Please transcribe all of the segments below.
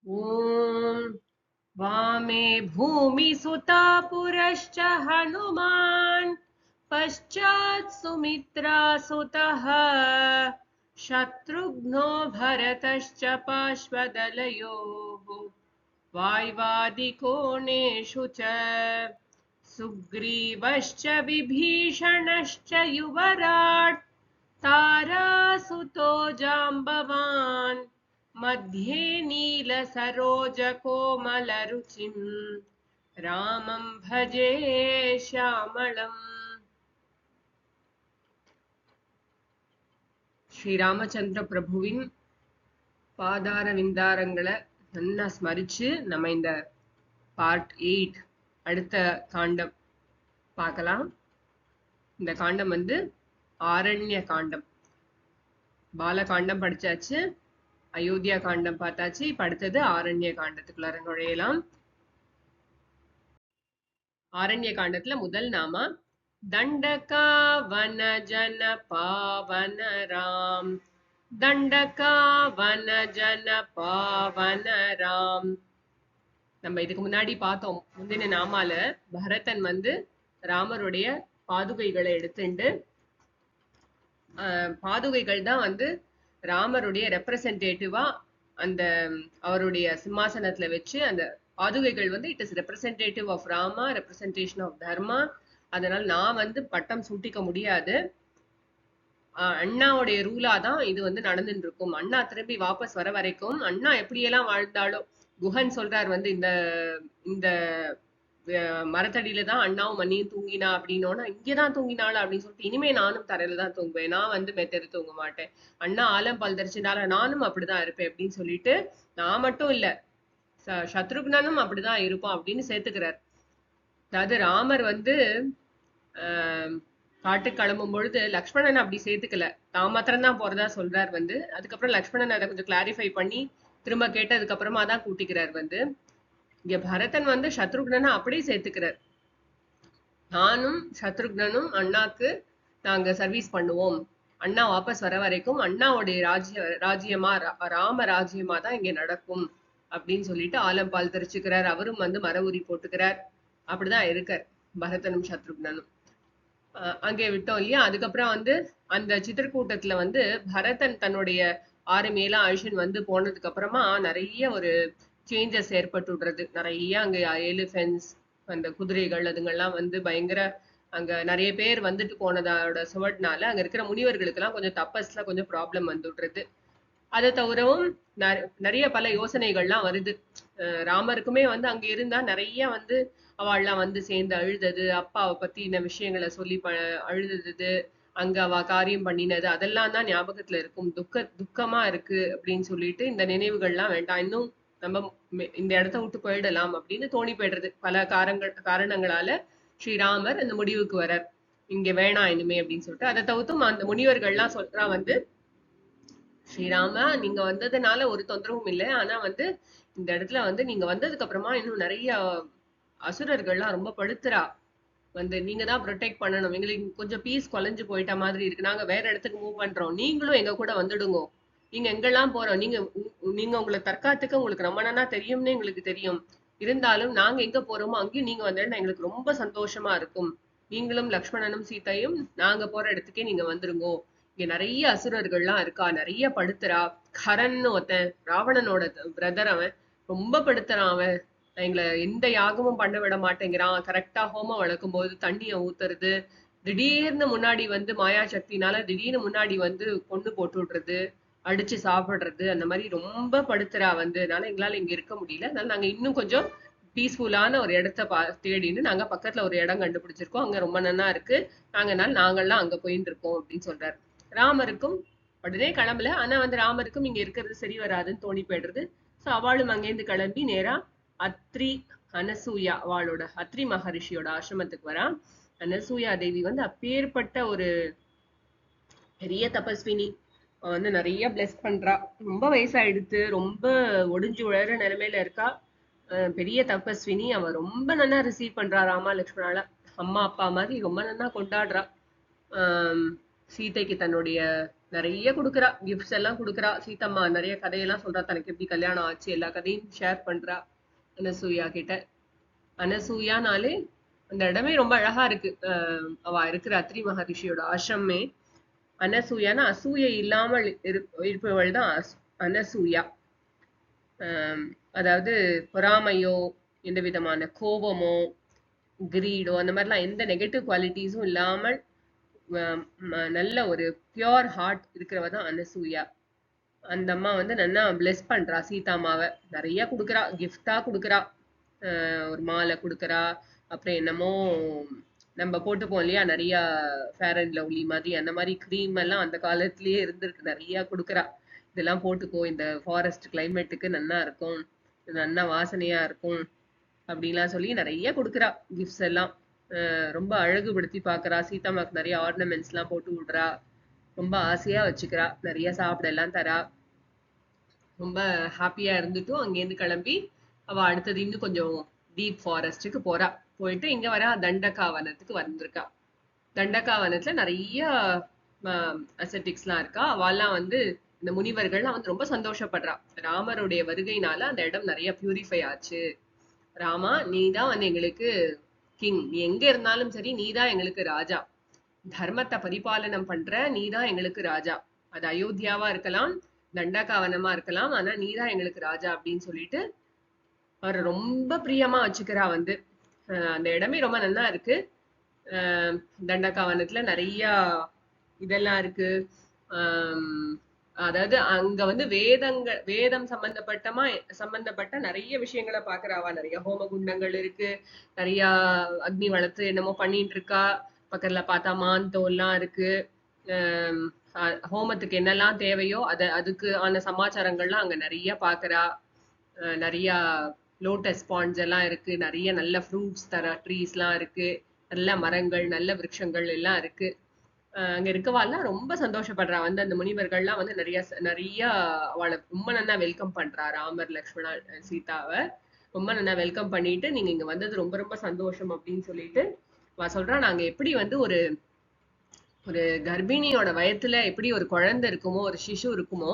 ॐ वामे भूमिसुता पुरश्च हनुमान् पश्चात् सुमित्रासुतः शत्रुघ्नो भरतश्च पार्श्वदलयोः वाय्वादिकोणेषु च सुग्रीवश्च विभीषणश्च युवराट् तारासुतो जाम्बवान् मध्ये नीलसरोजकोमलरुचिं रामं भजे श्यामळम्. ஸ்ரீராமச்சந்திர பிரபுவின் பாதார விந்தாரங்களை நல்லா ஸ்மரிச்சு நம்ம இந்த பார்ட் 8 அடுத்த காண்டம் பார்க்கலாம். இந்த காண்டம் ஆரண்ய காண்டம். பாலகாண்டம் படிச்சாச்சு, அயோத்தியா காண்டம் பார்த்தாச்சு. இப்ப அடுத்தது ஆரண்ய காண்டத்துக்குள்ளார நுழையலாம். ஆரண்ய காண்டத்துல முதல் நாம தண்டகாவன ஜன பாவன ராம். தண்டகாவன ஜன பாவன ராம். நம்ம இதுக்கு முன்னாடி பார்த்தோம், முந்தின நாமால பரதன் ராமருடைய பாதுகைகளை எடுத்துண்டு, பாதுகைகள் தான் ராமருடைய ரெப்ரசன்டேட்டிவா அந்த அவருடைய சிம்மாசனத்துல வச்சு, அந்த பாதுகைகள் it is representative of Rama, representation of dharma. அதனால நான் பட்டம் சூட்டிக்க முடியாது. அண்ணாவுடைய ரூலா தான் இது நடந்துட்டு இருக்கும். அண்ணா திரும்பி வாபஸ் வர வரைக்கும் அண்ணா எப்படியெல்லாம் வாழ்ந்தாலும், குஹன் சொல்றார் இந்த இந்த மரத்தடியில தான் அண்ணாவும் மண்ணியும் தூங்கினா அப்படின்னோன்னா, இங்கேதான் தூங்கினாள் அப்படின்னு சொல்லிட்டு, இனிமே நானும் தரையில தான் தூங்குவேன், நான் மெத்தெடு தூங்க மாட்டேன், அண்ணா ஆலம் பால் தரிச்சுனால நானும் அப்படிதான் இருப்பேன் அப்படின்னு சொல்லிட்டு, நான் மட்டும் இல்ல சத்ருக்னனும் அப்படிதான் இருப்பான் அப்படின்னு சேர்த்துக்கிறார். அதாவது ராமர் காட்டுக்கு கிளம்பும் பொழுது லக்ஷ்மணன் அப்படி சேர்த்துக்கல, தான் மாத்திரம்தான் போறதா சொல்றார். அதுக்கப்புறம் லக்ஷ்மணன் அதை கொஞ்சம் கிளாரிஃபை பண்ணி திரும்ப கேட்டதுக்கு அப்புறமா தான் கூட்டிக்கிறார். இங்க பரதன் சத்ருக்னனை அப்படியே சேர்த்துக்கிறார். நானும் சத்ருக்னனும் அண்ணாக்கு நாங்க சர்வீஸ் பண்ணுவோம், அண்ணா வாபஸ் வர வரைக்கும் அண்ணாவுடைய ராஜ்யமா ராம ராஜ்யமா தான் இங்க நடக்கும் அப்படின்னு சொல்லிட்டு ஆலம் பால் தெரிச்சுக்கிறார். அவரும் மர உரி போட்டுக்கிறார். அப்படிதான் இருக்கார் பரதனும் சத்ருக்னனும். அங்கே விட்டோம் இல்லையா. அதுக்கப்புறம் அந்த சித்திரக்கூட்டத்துல பரதன் தன்னுடைய ஆர்மியெல்லாம் அழிஷன் போனதுக்கு அப்புறமா நிறைய ஒரு சேஞ்சஸ் ஏற்பட்டுடுறது. நிறைய அங்க எலிஃபென்ட்ஸ், அந்த குதிரைகள் அதுங்கெல்லாம் பயங்கர அங்க நிறைய பேர் போனதோட சுவட்னால அங்க இருக்கிற முனிவர்களுக்கு எல்லாம் கொஞ்சம் தப்பஸ்ல கொஞ்சம் ப்ராப்ளம் வந்துடுறது. அதை தவிரவும் நிறைய பல யோசனைகள்லாம் வருது. ராமருக்குமே அங்க இருந்தா நிறைய அவள்லாம் சேர்ந்து அழுதது, அப்பாவை பத்தின விஷயங்களை சொல்லி அழுதது, அங்க அவ காரியம் பண்ணினது, அதெல்லாம் தான் ஞாபகத்துல இருக்கும். துக்கமா இருக்கு அப்படின்னு சொல்லிட்டு இந்த நினைவுகள்லாம் வேண்டாம், இன்னும் நம்ம இந்த இடத்த விட்டு போயிடலாம் அப்படின்னு தோணி போயிடுறது. பல காரணங்களால ஸ்ரீராமர் அந்த முடிவுக்கு வரார், இங்க வேணாம் இனிமே அப்படின்னு சொல்லிட்டு. அதை தவிர்த்தும் அந்த முனிவர்கள்லாம் சொல்றா ஸ்ரீராமா நீங்க வந்ததுனால ஒரு தொந்தரவும் இல்லை, ஆனா இந்த இடத்துல நீங்க வந்ததுக்கு அப்புறமா இன்னும் நிறைய அசுரர்கள்லாம் ரொம்ப படுத்துறா, நீங்க தான் ப்ரொடெக்ட் பண்ணணும், எங்களுக்கு கொஞ்சம் பீஸ் குலைஞ்சு போயிட்ட மாதிரி இருக்கு, நாங்க வேற இடத்துக்கு மூவ் பண்றோம், நீங்களும் எங்க கூட வந்துடுங்க, நீங்க எங்கெல்லாம் போறோம், நீங்க உங்களை தற்காத்துக்க உங்களுக்கு ரொம்ப நாளா தெரியும்னு எங்களுக்கு தெரியும், இருந்தாலும் நாங்க எங்க போறோமோ அங்கேயும் நீங்க வந்தா எங்களுக்கு ரொம்ப சந்தோஷமா இருக்கும், நீங்களும் லக்ஷ்மணனும் சீதையும் நாங்க போற இடத்துக்கே நீங்க வந்துருங்கோ, இங்க நிறைய அசுரர்கள்லாம் இருக்கா, நிறைய படுத்துறா, கரன்னு ஒருத்தன் ராவணனோட பிரதர், அவன் ரொம்ப படுத்துறான், அவன் எங்களை எந்த யாகமும் பண்ண விட மாட்டேங்கிறான், கரெக்டா ஹோமம் வளர்க்கும் போது தண்ணிய ஊத்துறது, திடீர்னு முன்னாடி மாயா சக்தினால திடீர்னு முன்னாடி கொண்டு போட்டு விடுறது, அடிச்சு சாப்பிடுறது, அந்த மாதிரி ரொம்ப படுத்துறா அதனால எங்களால இங்க இருக்க முடியல, அதனால நாங்க இன்னும் கொஞ்சம் பீஸ்ஃபுல்லான ஒரு இடத்த தேடின்னு நாங்க பக்கத்துல ஒரு இடம் கண்டுபிடிச்சிருக்கோம், அங்க ரொம்ப நல்லா இருக்கு, நாங்கெல்லாம் அங்க போயிட்டு இருக்கோம் அப்படின்னு சொல்றாரு. ராமருக்கும் உடனே கிளம்பல, ஆனா ராமருக்கும் இங்க இருக்கிறது சரி வராதுன்னு தோணி போயிடுறது. சோ அவளும் அங்கேருந்து கிளம்பி நேரா அத்ரி அனசூயா, அவளோட அத்ரி மகரிஷியோட ஆசிரமத்துக்கு வரா. அனசூயா தேவி அப்பேற்பட்ட ஒரு பெரிய தபஸ்வினி, நிறைய பிளஸ் பண்றா, ரொம்ப வயசாயிடுத்து, ரொம்ப ஒடிஞ்சு உழற நிலைமையில இருக்கா, பெரிய தபஸ்வினி, அவ ரொம்ப நல்லா ரிசீவ் பண்றா ராமா லக்ஷ்மணால, அம்மா அப்பா மாதிரி ரொம்ப நல்லா கொண்டாடுறா. சீதைக்கு தன்னுடைய நிறைய குடுக்குறா, கிஃப்ட்ஸ் எல்லாம் குடுக்குறா. சீதம்மா நிறைய கதையெல்லாம் சொல்றா, தனக்கு எப்படி கல்யாணம் ஆச்சு எல்லா கதையும் ஷேர் பண்றா அனசூயா கிட்ட. அனசூயானாலே அந்த இடமே ரொம்ப அழகா இருக்கு. அவ இருக்கிற அத்ரி மகரிஷியோட ஆசிரமே அனசூயானா அசூயை இல்லாமல் இருப்பவள் தான் அனசூயா. ஆஹ் அதாவது பொறாமையோ எந்த விதமான கோபமோ கிரீடோ அந்த மாதிரிலாம் எந்த நெகட்டிவ் குவாலிட்டிஸும் இல்லாமல் நல்ல ஒரு பியோர் ஹார்ட் இருக்கிறவ தான் அனசூயா. அந்த அம்மா வந்து நல்லா பிளெஸ் பண்றா சீதாமாவை. நிறைய கொடுக்குறா, கிஃப்டா கொடுக்குறா. ஒரு மாலை கொடுக்குறா. அப்புறம் என்னமோ நம்ம போட்டுப்போம் இல்லையா நிறைய ஃபேர் அண்ட் லவ்லி மாதிரி அந்த மாதிரி க்ரீம் எல்லாம் அந்த காலத்திலேயே இருந்திருக்கு, நிறைய கொடுக்குறா. இதெல்லாம் போட்டுக்கோ, இந்த ஃபாரஸ்ட் கிளைமேட்டுக்கு நல்லா இருக்கும், நல்லா வாசனையா இருக்கும் அப்படின்லாம் சொல்லி நிறைய கொடுக்குறா கிஃப்ட்ஸ் எல்லாம். ரொம்ப அழகுபடுத்தி பாக்குறா. சீதாமாக்கு நிறைய ஆர்னமெண்ட்ஸ் எல்லாம் போட்டு விடுறா. ரொம்ப ஆசையா வச்சுக்கிறா. நிறைய சாப்பிட எல்லாம் தரா. ரொம்ப ஹாப்பியா இருந்துட்டும் அங்கேருந்து கிளம்பி அவ அடுத்தது இன்னும் கொஞ்சம் டீப் ஃபாரஸ்டுக்கு போறா. போயிட்டு இங்க வர தண்டகாவனத்துக்கு வந்திருக்கா. தண்டகாவனத்துல நிறைய அசெட்டிக்ஸ்லாம் இருக்கா. அவெல்லாம் வந்து இந்த முனிவர்கள்லாம் வந்து ரொம்ப சந்தோஷப்படுறா. ராமருடைய வருகையினால அந்த இடம் நிறைய பியூரிஃபை ஆச்சு. ராமா, நீதான் வந்து எங்களுக்கு கிங். நீ எங்க இருந்தாலும் சரி, நீதான் எங்களுக்கு ராஜா. தர்மத்தை பரிபாலனம் பண்ற நீதான் எங்களுக்கு ராஜா. அது அயோத்தியாவா இருக்கலாம், தண்டகாவனமா இருக்கலாம், ஆனா நீதான் எங்களுக்கு ராஜா அப்படின்னு சொல்லிட்டு அவர் ரொம்ப பிரியமா வச்சுக்கிறா வந்து. அந்த இடமே ரொம்ப நல்லா இருக்கு. தண்டகாவனத்துல நிறைய இதெல்லாம் இருக்கு. ஆஹ் அதாவது அங்க வந்து வேதம் சம்பந்தப்பட்ட நிறைய விஷயங்களை பாக்குறாவா. நிறைய ஹோம குண்டங்கள் இருக்கு, நிறைய அக்னி வளர்த்து என்னமோ பண்ணிட்டு இருக்கா. பக்கத்துல பார்த்தா மான் தோல்லாம் இருக்கு. ஹோமத்துக்கு என்னெல்லாம் தேவையோ அதுக்கு ஆன சமாச்சாரங்கள்லாம் அங்க நிறைய பாக்குறா. நிறைய லோட்டஸ் பாண்ட்ஸ் எல்லாம் இருக்கு, நிறைய நல்ல ஃப்ரூட்ஸ் தர ட்ரீஸ் எல்லாம் இருக்கு, நல்ல மரங்கள் நல்ல விருட்சங்கள் எல்லாம் இருக்கு. அங்க இருக்கவாள்லாம் ரொம்ப சந்தோஷப்படுறா வந்து. அந்த முனிவர்கள்லாம் வந்து நிறைய நிறைய அவளை ரொம்ப நல்லா வெல்கம் பண்றா. ராமர் லக்ஷ்மணா சீதாவை ரொம்ப நல்லா வெல்கம் பண்ணிட்டு, நீங்க இங்க வந்தது ரொம்ப ரொம்ப சந்தோஷம் அப்படின்னு சொல்லிட்டு அவ சொல்றா, நாங்க எப்படி வந்து ஒரு ஒரு கர்ப்பிணியோட வயத்துல எப்படி ஒரு குழந்தை இருக்குமோ, ஒரு சிசு இருக்குமோ,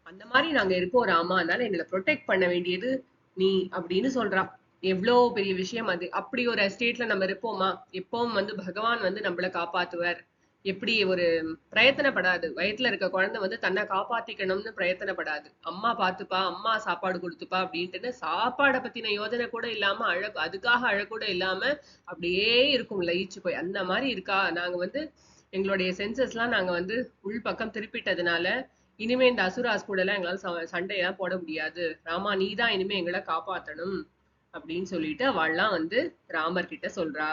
அந்த மாதிரி நாங்க இருக்கோம் ராமா. அதனால எங்களை ப்ரொடெக்ட் பண்ண வேண்டியது நீ அப்படின்னு சொல்றா. எவ்வளோ பெரிய விஷயம் அது. அப்படி ஒரு ஸ்டேட்ல நம்ம இருப்போமா? எப்பவும் வந்து பகவான் வந்து நம்மள காப்பாத்துவார். எப்படி ஒரு பிரயத்தனப்படாது. வயித்துல இருக்க குழந்தை வந்து தன்னை காப்பாத்திக்கணும்னு பிரயத்தனப்படாது. அம்மா பாத்துப்பா, அம்மா சாப்பாடு கொடுத்துப்பா அப்படின்ட்டு சாப்பாடை பத்தின யோஜனை கூட இல்லாம அதுக்காக அழக்கூட இல்லாம அப்படியே இருக்கும் லயிச்சு போய். அந்த மாதிரி இருக்கா. நாங்க வந்து எங்களுடைய சென்சஸ்லாம் நாங்க வந்து உள் பக்கம் திருப்பிட்டதுனால இனிமே இந்த அசுராஸ் கூட எல்லாம் எங்களால சண்டையெல்லாம் போட முடியாது. ராமா, நீதான் இனிமே எங்களை காப்பாத்தணும் அப்படின்னு சொல்லிட்டு அவள்லாம் வந்து ராமர் கிட்ட சொல்றா.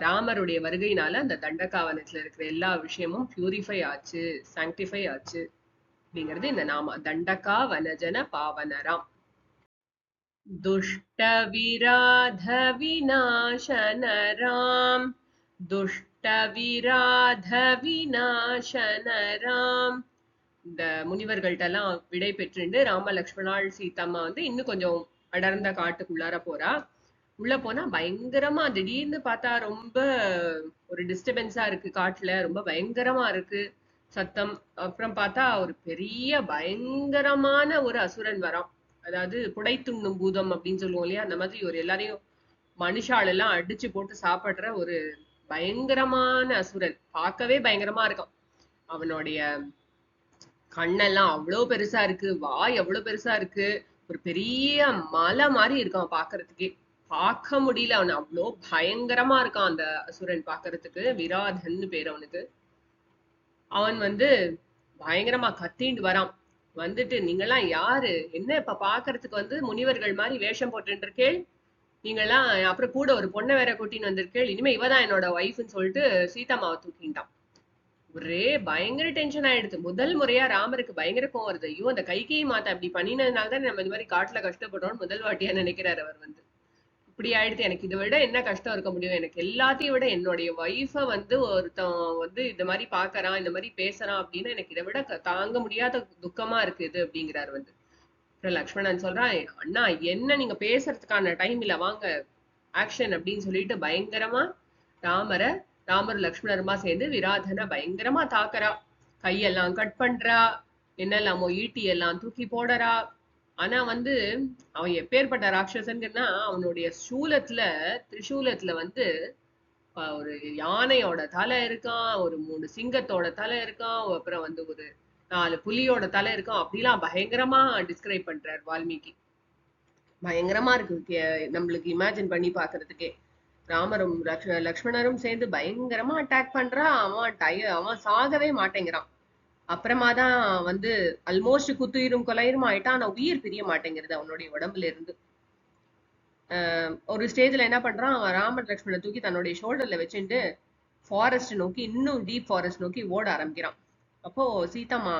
ராமருடைய வருகையினால அந்த தண்டகாவனத்துல இருக்கிற எல்லா விஷயமும் பியூரிஃபை ஆச்சு, சாங்டிஃபை ஆச்சு அப்படிங்கிறது இந்த நாம. தண்டகா வனஜன பாவனராம். துஷ்ட விராத விநாசனராம், துஷ்ட விராத விநாசனராம். இந்த முனிவர்கள்ட்ட எல்லாம் விடை பெற்றுண்டு ராம லக்ஷ்மணாள் சீதம்மா வந்து இன்னும் கொஞ்சம் அடர்ந்த காட்டுக்குள்ளார போறா. உள்ள போனா பயங்கரமா திடீர்னு பார்த்தா ரொம்ப ஒரு டிஸ்டர்பன்ஸா இருக்கு காட்டுல. ரொம்ப பயங்கரமா இருக்கு சத்தம். அப்புறம் பார்த்தா ஒரு பெரிய பயங்கரமான ஒரு அசுரன் வரான். அதாவது புடைத்துண்ணும் பூதம் அப்படின்னு சொல்லுவோம் இல்லையா, அந்த மாதிரி ஒரு எல்லாரையும் மனுஷாள் எல்லாம் அடிச்சு போட்டு சாப்பிடுற ஒரு பயங்கரமான அசுரன். பார்க்கவே பயங்கரமா இருக்கான். அவனுடைய கண்ணெல்லாம் அவ்வளவு பெருசா இருக்கு, வாய் அவ்வளவு பெருசா இருக்கு. ஒரு பெரிய மலை மாதிரி இருக்கான் பாக்குறதுக்கே. பார்க்க முடியல, அவன் அவ்வளோ பயங்கரமா இருக்கான் அந்த அசுரன் பாக்குறதுக்கு. விராதன்னு பேர் அவனுக்கு. அவன் வந்து பயங்கரமா கத்திண்டு வரான். வந்துட்டு, நீங்கெல்லாம் யாரு? என்ன இப்ப பாக்குறதுக்கு வந்து முனிவர்கள் மாதிரி வேஷம் போட்டு இருக்கேள். நீங்கெல்லாம் அப்புறம் கூட ஒரு பொண்ணை வேற கூட்டின்னு வந்திருக்கேள். இனிமே இவதான் என்னோட ஒய்ஃப்னு சொல்லிட்டு சீதாமாவை தூக்கிட்டான். ஒரே பயங்கர டென்ஷன் ஆயிடுது. முதல் முறையா ராமருக்கு பயங்கர கோவம் வருது. ஐயோ, அந்த கைகேயி மாதா இப்படி பண்ணினதுனால தான் நம்ம இந்த மாதிரி காட்டுல கஷ்டப்படுறோம்னு முதல் வாட்டியா நினைக்கிறாரு அவர் வந்து. இப்படி ஆயிடுது, எனக்கு இதை விட என்ன கஷ்டம் இருக்க முடியும்? எனக்கு எல்லாத்தையும் விட என்னுடைய ஒய்ஃப வந்து ஒருத்தன் வந்து இந்த மாதிரி பாக்குறான், இந்த மாதிரி பேசுறான் அப்படின்னு எனக்கு இதை விட தாங்க முடியாத துக்கமா இருக்கு இது அப்படிங்கிறாரு வந்து. அப்புறம் லக்ஷ்மணன் சொல்றான், அண்ணா என்ன நீங்க பேசுறதுக்கான டைம் இல்ல, வாங்க ஆக்ஷன் அப்படின்னு சொல்லிட்டு பயங்கரமா ராமரை ராமர் லக்ஷ்மணருமா சேர்ந்து விராதனை பயங்கரமா தாக்குறா. கையெல்லாம் கட் பண்றா, என்னெல்லாமோ ஈட்டி எல்லாம் தூக்கி போடுறா. ஆனா வந்து அவன் எப்பேற்பட்ட ராட்சசன்னா அவனுடைய திரிசூலத்துல வந்து ஒரு யானையோட தலை இருக்கான், ஒரு 3 சிங்கத்தோட தலை இருக்கான், அப்புறம் வந்து ஒரு 4 புலியோட தலை இருக்கான். அப்படிலாம் பயங்கரமா டிஸ்கிரைப் பண்றார் வால்மீகி. பயங்கரமா இருக்கு நம்மளுக்கு இமேஜின் பண்ணி பாக்குறதுக்கே. ராமரும் லக்ஷ்மணரும் சேர்ந்து பயங்கரமா அட்டாக் பண்றான். அவன் சாகவே மாட்டேங்கிறான். அப்புறமா தான் வந்து ஆல்மோஸ்ட் குத்துயிரும் கொலையுரும் ஆயிட்டான். ஆனா உயிர் பிரிய மாட்டேங்கிறது அவனுடைய உடம்புல இருந்து. ஒரு ஸ்டேஜ்ல என்ன பண்றான், அவன் ராமர் லக்ஷ்மணனை தூக்கி தன்னுடைய ஷோல்டர்ல வச்சுட்டு ஃபாரஸ்ட் நோக்கி, இன்னும் டீப் ஃபாரஸ்ட் நோக்கி ஓட ஆரம்பிக்கிறான். அப்போ சீதாம்மா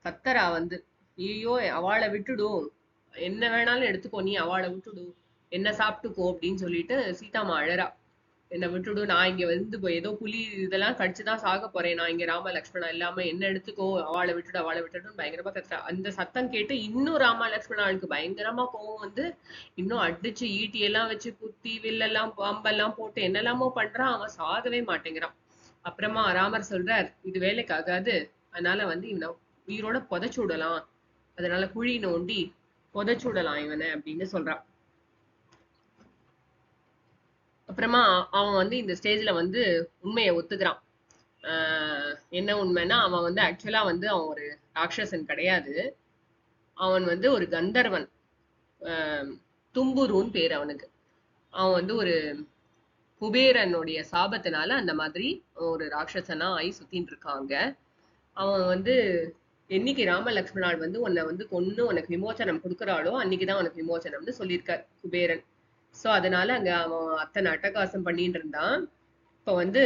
கத்தரா வந்து, ஐயோ அவளை விட்டுடும், என்ன வேணாலும் எடுத்துக்கோ, நீ அவளை விட்டுடு, என்ன சாப்பிட்டுக்கோ அப்படின்னு சொல்லிட்டு சீதாம்மா அழறா. என்ன விட்டுடு, நான் இங்க வந்து ஏதோ புலி இதெல்லாம் கடிச்சுதான் சாக போறேன், நான் இங்க ராம லக்ஷ்மணா இல்லாம என்ன எடுத்துக்கோ, அவளை விட்டுடுன்னு பயங்கரமா கத்துறா. அந்த சத்தம் கேட்டு இன்னும் ராம லக்ஷ்மணாளுக்கு பயங்கரமா கோவம் வந்து இன்னும் அடிச்சு ஈட்டி எல்லாம் வச்சு குத்தி வில்லெல்லாம் பாம்பெல்லாம் போட்டு என்னெல்லாமோ பண்றான். அவன் சாகவே மாட்டேங்கிறான். அப்புறமா ராமர் சொல்றார், இது வேலைக்கு ஆகாது, அதனால வந்து இவனை உயிரோட புதைச்சு விடலாம், அதனால குழி நோண்டி புதைச்சு விடலாம் இவனை அப்படின்னு சொல்றான். அப்புறமா அவன் வந்து இந்த ஸ்டேஜ்ல வந்து உண்மையை ஒத்துக்கிறான். என்ன உண்மைன்னா, அவன் வந்து ஆக்சுவலா வந்து அவன் ஒரு ராட்சசன் கிடையாது. அவன் வந்து ஒரு கந்தர்வன். தும்புருன்னு பேர் அவனுக்கு. அவன் வந்து ஒரு குபேரனுடைய சாபத்தினால அந்த மாதிரி ஒரு ராட்சசனா ஆகி சுத்தின்னு இருக்காங்க. அவன் வந்து என்னைக்கு ராம லக்ஷ்மணால் வந்து உன்னை வந்து கொன்னு உனக்கு விமோசனம் கொடுக்குறாளோ அன்னைக்குதான் உனக்கு விமோசனம்னு சொல்லியிருக்கார் குபேரன். சோ அதனால அங்க அவன் அத்தனை அட்டகாசம் பண்ணிட்டு இருந்தான். இப்ப வந்து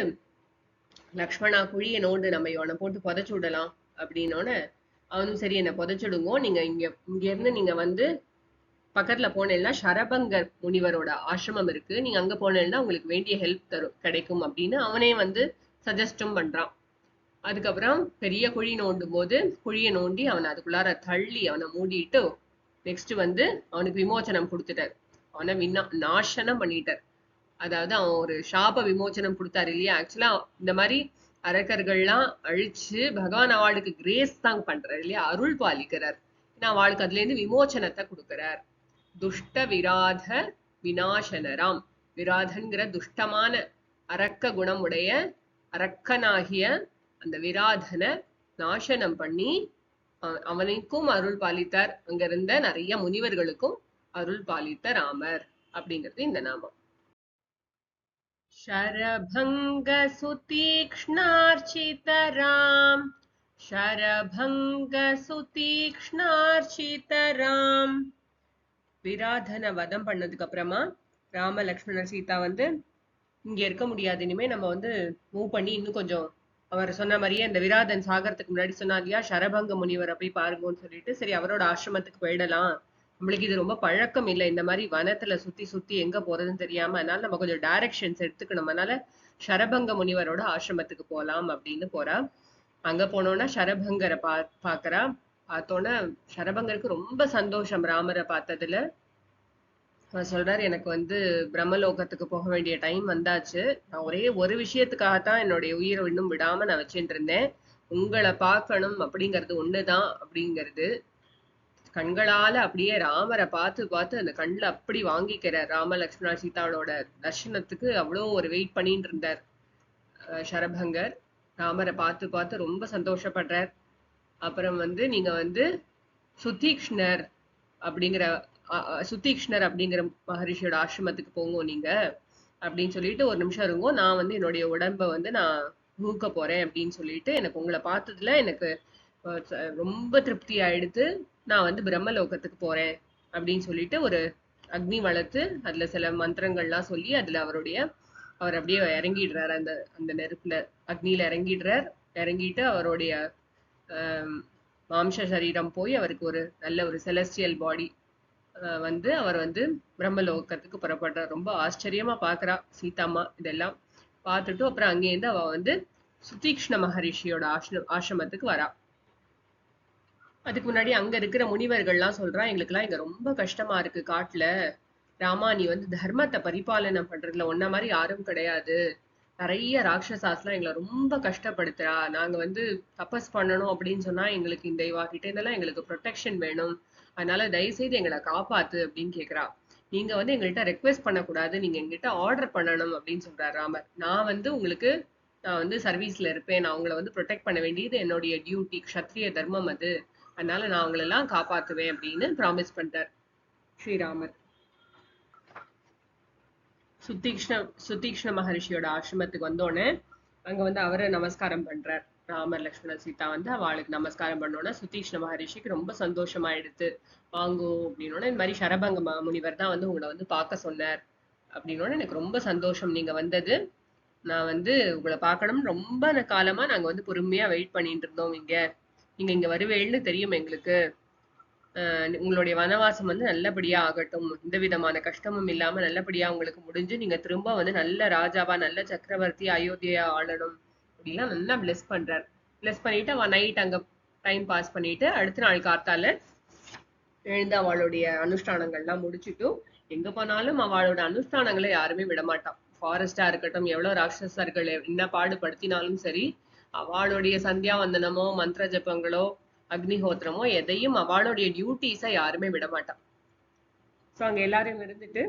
லக்ஷ்மணா குழியை நோண்டு நம்ம இவனை போட்டு புதைச்சு விடலாம் அப்படின்னோட அவனும் சரி என்ன புதைச்சிடுங்கோ, நீங்க இங்க இருந்து நீங்க வந்து பக்கத்துல போனேன்னா சரபங்கர் முனிவரோட ஆசிரமம் இருக்கு, நீங்க அங்க போனேன்னா உங்களுக்கு வேண்டிய ஹெல்ப் கிடைக்கும் அப்படின்னு அவனே வந்து சஜஸ்டும் பண்றான். அதுக்கப்புறம் பெரிய குழி நோண்டும் போது குழியை நோண்டி அவனை அதுக்குள்ளார தள்ளி அவனை மூடிட்டு நெக்ஸ்ட் வந்து அவனுக்கு விமோச்சனம் கொடுத்துட்டார். அவனை நாசனம் பண்ணிட்டார். அதாவது அவன் ஒரு சாப விமோச்சனம் கொடுத்தாரு இல்லையா. ஆக்சுவலா இந்த மாதிரி அரக்கர்கள்லாம் அழிச்சு பகவான் அவளுக்கு கிரேஸ் தான் பண்றாரு இல்லையா, அருள் பாலிக்கிறார். ஏன்னா அவளுக்கு அதுல இருந்து விமோச்சனத்தை கொடுக்கிறார். துஷ்ட விராத விநாசனராம். விராதன்கிற துஷ்டமான அரக்க குணம் உடைய அரக்கனாகிய அந்த விராதனை நாசனம் பண்ணி அவனுக்கும் அருள் பாலித்தார். அங்க இருந்த நிறைய முனிவர்களுக்கும் அருள் பாலித்த ராமர் அப்படிங்கிறது இந்த நாமம். शरभंग सुतीक्ष्णार्चितराम, शरभंग सुतीक्ष्णार्चितराम. விராதனை வதம் பண்ணதுக்கு அப்புறமா ராம லக்ஷ்மணர் சீதா வந்து இங்க இருக்க முடியாது, இனிமே நம்ம வந்து மூவ் பண்ணி இன்னும் கொஞ்சம் அவர் சொன்ன மாதிரியே அந்த விராதன் சாகரத்துக்கு முன்னாடி சொன்னா இல்லையா, சரபங்க முனிவரை போய் பாருங்கன்னு சொல்லிட்டு சரி அவரோட ஆசிரமத்துக்கு போயிடலாம். நம்மளுக்கு இது ரொம்ப பழக்கம் இல்லை, இந்த மாதிரி வனத்துல சுத்தி சுத்தி எங்க போறதுன்னு தெரியாம, அதனால நம்ம கொஞ்சம் டைரக்ஷன்ஸ் எடுத்துக்கணும், அதனால சரபங்க முனிவரோட ஆசிரமத்துக்கு போலாம் அப்படின்னு போறா. அங்க போனோம்னா சரபங்கரை பாக்குறா. பார்த்தோன்னா சரபங்கருக்கு ரொம்ப சந்தோஷம் ராமரை பார்த்ததுல. சொல்றாரு, எனக்கு வந்து பிரம்மலோகத்துக்கு போக வேண்டிய டைம் வந்தாச்சு, நான் ஒரே ஒரு விஷயத்துக்காகத்தான் என்னுடைய உயிரை இன்னும் விடாம நான் வச்சுட்டு இருந்தேன், உங்களை பார்க்கணும் அப்படிங்கிறது ஒண்ணுதான் அப்படிங்கிறது. கண்களால அப்படியே ராமரை பார்த்து பார்த்து அந்த கண்ணுல அப்படி வாங்கிக்கிறார். ராம லக்ஷ்மணா சீதாவோட தர்ஷனத்துக்கு அவ்வளோ ஒரு வெயிட் பண்ணிட்டு இருந்தார் சரபங்கர். ராமரை பார்த்து பார்த்து ரொம்ப சந்தோஷப்படுறார். அப்புறம் வந்து நீங்க வந்து சுதீக்ஷ்ணர் அப்படிங்கிற சுதீக்ஷ்ணர் அப்படிங்கிற மகரிஷியோட ஆசிரமத்துக்கு போங்க நீங்க அப்படின்னு சொல்லிட்டு ஒரு நிமிஷம் இருங்கோ, நான் வந்து என்னுடைய உடம்ப வந்து நான் ஊக்க போறேன் அப்படின்னு சொல்லிட்டு, எனக்கு உங்களை பார்த்ததுல எனக்கு ரொம்ப திருப்தி ஆயிடுத்து, நான் வந்து பிரம்மலோகத்துக்கு போறேன் அப்படின்னு சொல்லிட்டு ஒரு அக்னி வளர்த்து அதுல சில மந்திரங்கள்லாம் சொல்லி அதுல அவர் அப்படியே இறங்கிடுறாரு. அந்த அந்த நெருப்புல அக்னியில இறங்கிடுறார். இறங்கிட்டு அவருடைய மாம்ச சரீரம் போய் அவருக்கு ஒரு நல்ல ஒரு செலஸ்டியல் பாடி வந்து அவர் வந்து பிரம்மலோகத்துக்கு புறப்படுறார். ரொம்ப ஆச்சரியமா பாக்குறா சீதாம்மா இதெல்லாம் பார்த்துட்டு. அப்புறம் அங்கேருந்து அவ வந்து சுதீக்ஷ்ண மகரிஷியோட ஆசிரமத்துக்கு வரா. அதுக்கு முன்னாடி அங்க இருக்கிற முனிவர்கள்லாம் சொல்றா, எங்களுக்கெல்லாம் இங்க ரொம்ப கஷ்டமா இருக்கு காட்டுல, ராமா நீ வந்து தர்மத்தை பரிபாலனம் பண்றதுல ஒன்ன மாதிரி யாரும் கிடையாது, நிறைய ராட்சசாஸ்லாம் எங்களை ரொம்ப கஷ்டப்படுத்துறா. நாங்க வந்து தபஸ் பண்ணணும் அப்படின்னு சொன்னா எங்களுக்கு இந்த இவா கிட்ட இருந்தெல்லாம் எங்களுக்கு ப்ரொடெக்ஷன் வேணும். அதனால தயவு செய்து எங்களை காப்பாத்து அப்படின்னு கேக்குறா. நீங்க வந்து எங்கள்கிட்ட ரெக்வெஸ்ட் பண்ணக்கூடாது, நீங்க எங்கிட்ட ஆர்டர் பண்ணணும் அப்படின்னு சொல்றாரு ராமர். நான் வந்து சர்வீஸ்ல இருப்பேன், நான் உங்களை வந்து ப்ரொடெக்ட் பண்ண வேண்டியது என்னுடைய டியூட்டி, க்ஷத்ரிய தர்மம் அது. அதனால நான் அவங்களெல்லாம் காப்பாத்துவேன் அப்படின்னு ப்ராமிஸ் பண்றார் ஸ்ரீராமர். சுதீக்ஷ்ண மகரிஷியோட ஆசிரமத்துக்கு வந்தோடனே அங்க வந்து அவரை நமஸ்காரம் பண்றார். ராமர் லக்ஷ்மணன் சீதா வந்து அவளுக்கு நமஸ்காரம் பண்ணோன்னா சுதீக்ஷ்ண மகரிஷிக்கு ரொம்ப சந்தோஷமாயிடுத்து. வாங்கோ அப்படின்னோடனே இந்த மாதிரி சரபங்க முனிவர் தான் வந்து உங்களை வந்து பார்க்க சொன்னார் அப்படின்னோட எனக்கு ரொம்ப சந்தோஷம் நீங்க வந்தது. நான் வந்து உங்களை பார்க்கணும்னு ரொம்ப காலமா நாங்க வந்து பொறுமையா வெயிட் பண்ணிட்டு இருந்தோம். நீங்க இங்க வருவேன்னு தெரியும் எங்களுக்கு. உங்களுடைய வனவாசம் வந்து நல்லபடியா ஆகட்டும், எந்த விதமான கஷ்டமும் இல்லாம நல்லபடியா உங்களுக்கு முடிஞ்சு நீங்க திரும்ப வந்து நல்ல ராஜாவா நல்ல சக்கரவர்த்தி அயோத்தியா ஆளணும் அப்படிலாம் நல்லா பிளெஸ் பண்றார். பிளெஸ் பண்ணிட்டு அவன் நைட் அங்க டைம் பாஸ் பண்ணிட்டு அடுத்த நாள் காத்தால எழுந்து அவளுடைய அனுஷ்டானங்கள்லாம் முடிச்சுட்டும் எங்க போனாலும் அவளோட அனுஷ்டானங்களை யாருமே விடமாட்டான். ஃபாரஸ்டா இருக்கட்டும், எவ்வளவு ராட்சசர்கள் என்ன பாடுபடுத்தினாலும் சரி, அவளுடைய சந்தியா வந்தனமோ மந்திர ஜபங்களோ அக்னிஹோத்திரமோ எதையும் அவளுடைய டியூட்டிஸை யாருமே விட மாட்டான். ஸோ அங்க எல்லாரையும் இருந்துட்டு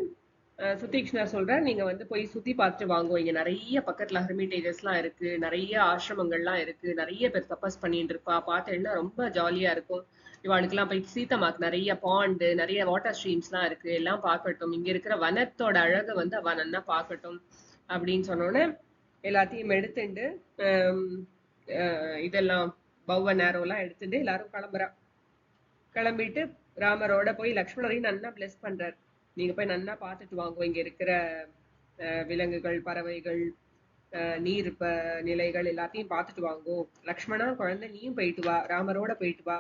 சுதீக்ஷ்ணர் சொல்றார், நீங்க வந்து போய் சுத்தி பார்த்துட்டு வாங்குவோம். இங்க நிறைய பக்கத்துல ஹெர்மிட்டேஜஸ்லாம் இருக்கு, நிறைய ஆசிரமங்கள்லாம் இருக்கு, நிறைய பேர் தபஸ் பண்ணிட்டு இருப்பா. பார்த்தேன்னா ரொம்ப ஜாலியா இருக்கும். இவாளுக்கெல்லாம் போய் சீத்தமாக்கு நிறைய பாண்டு, நிறைய வாட்டர் ஸ்ட்ரீம்ஸ்லாம் இருக்கு, எல்லாம் பார்க்கட்டும். இங்க இருக்கிற வனத்தோட அழகை வந்து அவ நல்லா பார்க்கட்டும் அப்படின்னு சொன்னோன்னே எல்லாத்தையும் எடுத்துட்டு இதெல்லாம் பவ நேரோலாம் எடுத்துட்டு எல்லாரும் கிளம்புறா. கிளம்பிட்டு ராமரோட போய் லக்ஷ்மணரையும் நன்னா பிளெஸ் பண்றார். நீங்க போய் நன்னா பார்த்துட்டு வாங்க, இங்க இருக்கிற விலங்குகள், பறவைகள், நீர் நிலைகள் எல்லாத்தையும் பார்த்துட்டு வாங்கோ. லக்ஷ்மணா குழந்தை நீயும் போயிட்டு வா, ராமரோட போயிட்டு வா,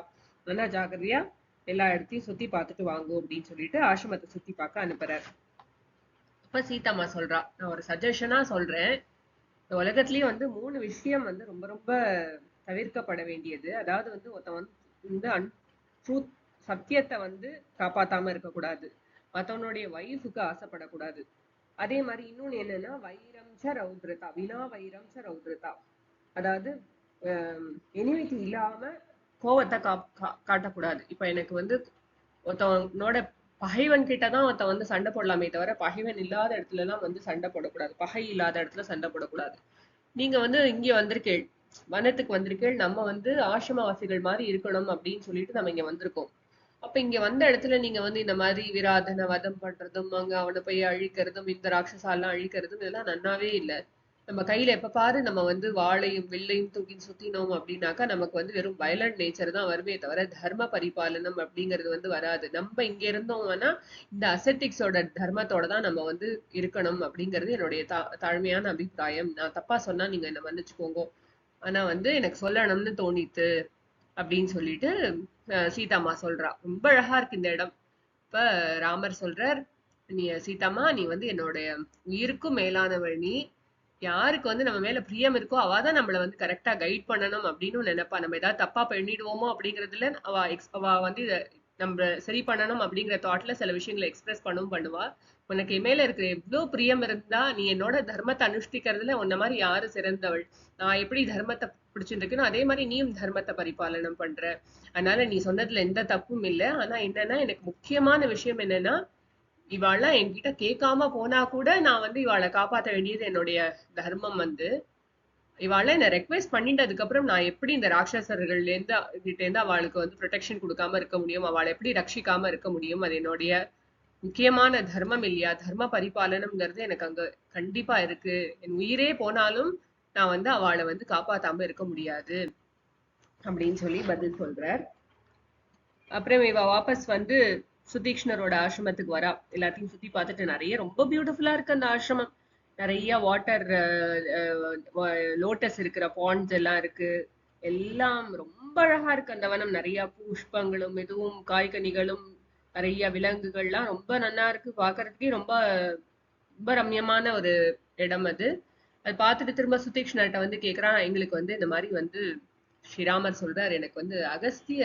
நல்லா ஜாக்கிரதையா எல்லா இடத்தையும் சுத்தி பார்த்துட்டு வாங்கோ அப்படின்னு சொல்லிட்டு ஆசிரமத்தை சுத்தி பார்க்க அனுப்புறார். அப்ப சீதாம்மா சொல்றா, நான் ஒரு சஜஷனா சொல்றேன். இந்த உலகத்திலேயே வந்து 3 விஷயம் வந்து ரொம்ப ரொம்ப தவிர்க்கப்பட வேண்டியது. அதாவது வந்து ஒருத்தன் வந்து இந்த ட்ரூத் சத்தியத்தை வந்து காப்பாத்தாம இருக்கக்கூடாது, மத்தவனுடைய வைஃபுக்கு ஆசைப்படக்கூடாது. அதே மாதிரி இன்னொன்னு என்னன்னா வைரம் ச ரௌத்ரதா, வினா வைரம் ச ரௌத்ரதா. அதாவது எனிமிட்டி இல்லாம கோவத்தை காட்டக்கூடாது. இப்ப எனக்கு வந்து ஒருத்தவனோட பகைவன் கிட்டதான் ஒருத்தன் வந்து சண்டை போடலாமே தவிர பகைவன் இல்லாத இடத்துல எல்லாம் வந்து சண்டை போடக்கூடாது, பகை இல்லாத இடத்துல சண்டை போடக்கூடாது. நீங்க வந்து இங்க வந்திருக்கேள், வனத்துக்கு வந்திருக்கேள், நம்ம வந்து ஆசிரமவாசிகள் மாதிரி இருக்கணும் அப்படின்னு சொல்லிட்டு நம்ம இங்க வந்திருக்கோம். அப்ப இங்க வந்த இடத்துல நீங்க வந்து இந்த மாதிரி விராதனை வதம் பண்றதும், அங்க அவனை போய் அழிக்கிறதும், இந்த ராட்சசாலாம் அழிக்கிறதும் இதெல்லாம் நன்னாவே இல்லை. நம்ம கையில எப்ப பாரு நம்ம வந்து வாளையும் வில்லையும் தூக்கி சுத்தினோம் அப்படின்னாக்கா நமக்கு வந்து வெறும் வயலண்ட் நேச்சர் தான் வருமே தவிர தர்ம பரிபாலனம் அப்படிங்கிறது வந்து வராது. நம்ம இங்க இருந்தோம்னா இந்த அசெட்டிக்ஸோட தர்மத்தோட தான் நம்ம வந்து இருக்கணும் அப்படிங்கிறது என்னுடைய தாழ்மையான அபிப்பிராயம். நான் தப்பா சொன்னா நீங்க என்ன மன்னிச்சுக்கோங்க, ஆனா வந்து எனக்கு சொல்லணும்னு தோணித்து அப்படின்னு சொல்லிட்டு சீதாம்மா சொல்றா. ரொம்ப அழகா இருக்கு இந்த இடம். இப்ப ராமர் சொல்றார், நீ சீதாம்மா நீ வந்து என்னுடைய உயிருக்கும் மேலானவள். நீ யாருக்கு வந்து நம்ம மேல பிரியம் இருக்கோ அவாதான் நம்மள வந்து கரெக்டா கைட் பண்ணணும் அப்படின்னு நினைப்பா. நம்ம ஏதாவது தப்பா பண்ணிடுவோமோ அப்படிங்கறதுல அவ வந்து நம்ம சரி பண்ணணும் அப்படிங்கிற தாட்ல சில விஷயங்களை எக்ஸ்பிரஸ் பண்ணுவா. உனக்கு என் மேல இருக்கிற எவ்வளவு பிரியம் இருந்தா நீ என்னோட தர்மத்தை அனுஷ்டிக்கிறதுல உன்ன மாதிரி யாரு சிறந்தவள். நான் எப்படி தர்மத்தை பிடிச்சிட்டு இருக்கேனோ அதே மாதிரி நீயும் தர்மத்தை பரிபாலனம் பண்ற. அதனால நீ சொன்னதுல எந்த தப்பும் இல்லை. ஆனா என்னன்னா எனக்கு முக்கியமான விஷயம் என்னன்னா, இவாள்லாம் என்கிட்ட கேட்காம போனா கூட நான் வந்து இவாளை காப்பாற்ற வேண்டியது என்னுடைய தர்மம். வந்து இவாள என்ன ரெக்வெஸ்ட் பண்ணிட்டு அதுக்கப்புறம் நான் எப்படி இந்த ராட்சசர்கள்ல இருந்து கிட்ட இருந்து அவளுக்கு வந்து ப்ரொடெக்ஷன் கொடுக்காம இருக்க முடியும், அவளை எப்படி ரட்சிக்காம இருக்க முடியும்? அது என்னுடைய முக்கியமான தர்மம் இல்லையா? தர்ம பரிபாலனம்ங்கிறது எனக்கு அங்க கண்டிப்பா இருக்கு. என் உயிரே போனாலும் நான் வந்து அவளை வந்து காப்பாத்தாம இருக்க முடியாது அப்படின்னு சொல்லி பதில் சொல்றார். அப்புறம் இவ வாபஸ் வந்து சுதீக்ஷ்ணரோட ஆசிரமத்துக்கு வரா. எல்லாத்தையும் சுத்தி பார்த்துட்டு நிறைய ரொம்ப பியூட்டிஃபுல்லா இருக்கு அந்த ஆசிரமம். நிறைய வாட்டர் லோட்டஸ் இருக்கிற பாண்ட்ஸ் எல்லாம் இருக்கு. எல்லாம் ரொம்ப அழகா இருக்கு அந்த வனம். நிறைய புஷ்பங்களும் இதுவும் காய்கனிகளும் நிறைய விலங்குகள்லாம் ரொம்ப நல்லா இருக்கு. பாக்குறதுக்கே ரொம்ப ரொம்ப ரம்யமான ஒரு இடம் அது. அது பார்த்துட்டு திரும்ப சுதீக்ஷ்ணர்கிட்ட வந்து கேக்குறான், எங்களுக்கு வந்து இந்த மாதிரி வந்து ஸ்ரீராமர் சொல்றாரு, எனக்கு வந்து அகஸ்திய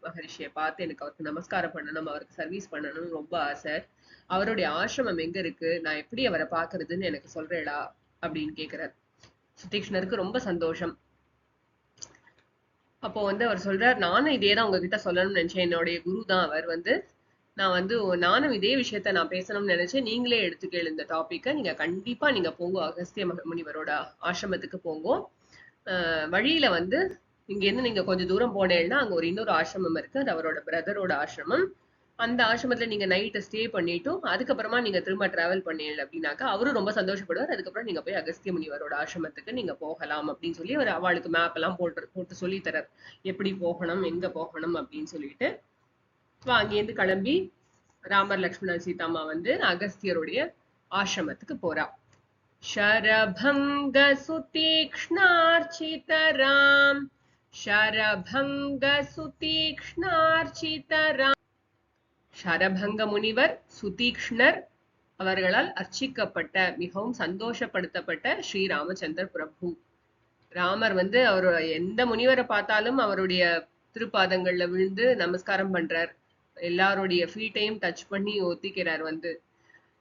மகரிஷியை பார்த்து எனக்கு அவருக்கு நமஸ்காரம் பண்ணணும், அவருக்கு சர்வீஸ் பண்ணணும்னு ரொம்ப ஆசை. அவருடைய ஆசிரமம் எங்க இருக்கு, நான் எப்படி அவரை பாக்குறதுன்னு எனக்கு சொல்றேடா அப்படின்னு கேக்குறாரு. சுதீக்ஷ்ணருக்கு ரொம்ப சந்தோஷம். அப்போ வந்து அவர் சொல்றார், நானும் இதேதான் உங்ககிட்ட சொல்லணும்னு நினைச்சேன். என்னுடைய குரு தான் அவர் வந்து. நான் வந்து நானும் இதே விஷயத்த நான் பேசணும்னு நினைச்சேன். நீங்களே எடுத்துக்கேளு இந்த டாபிக்க. நீங்க கண்டிப்பா நீங்க போங்க, அகஸ்திய முனிவரோட ஆசிரமத்துக்கு போங்க. வழியில வந்து இங்க இருந்து நீங்க கொஞ்சம் தூரம் போனேன்னா அங்க ஒரு இன்னொரு ஆசிரமம் இருக்கு. அது அவரோட பிரதரோட ஆசிரமம். அந்த ஆசிரமத்துல நீங்க நைட்டு ஸ்டே பண்ணிட்டும் அதுக்கப்புறமா நீங்க திரும்ப டிராவல் பண்ணீங்க அப்படின்னாக்கா அவரும் ரொம்ப சந்தோஷப்படுவார். அதுக்கப்புறம் நீங்க போய் அகஸ்திய முனிவரோட ஆசிரமத்துக்கு நீங்க போகலாம் அப்படின்னு சொல்லி அவர் அவளுக்கு மேப் எல்லாம் போட்டு சொல்லி தரார். எப்படி போகணும், எங்க போகணும் அப்படின்னு சொல்லிட்டு. அங்கேருந்து கிளம்பி ராமர், லக்ஷ்மணர், சீதாமா வந்து அகஸ்தியருடைய ஆசிரமத்துக்கு போறா. शरभंग सुतीक्ष्णार्चितराम शरभंग सुतीक्ष्णार्चितराम ஷரபங்க முனிவர் சுதீக்ஷ்ணர் அவர்களால் அர்ச்சிக்கப்பட்ட மிகவும் சந்தோஷப்படுத்தப்பட்ட ஸ்ரீ ராமச்சந்திர பிரபு. ராமர் வந்து அவர் எந்த முனிவரை பார்த்தாலும் அவருடைய திருப்பாதங்கள்ல விழுந்து நமஸ்காரம் பண்றார். எல்லாருடைய ஃபீட்டையும் டச் பண்ணி ஒத்திக்கிறார். வந்து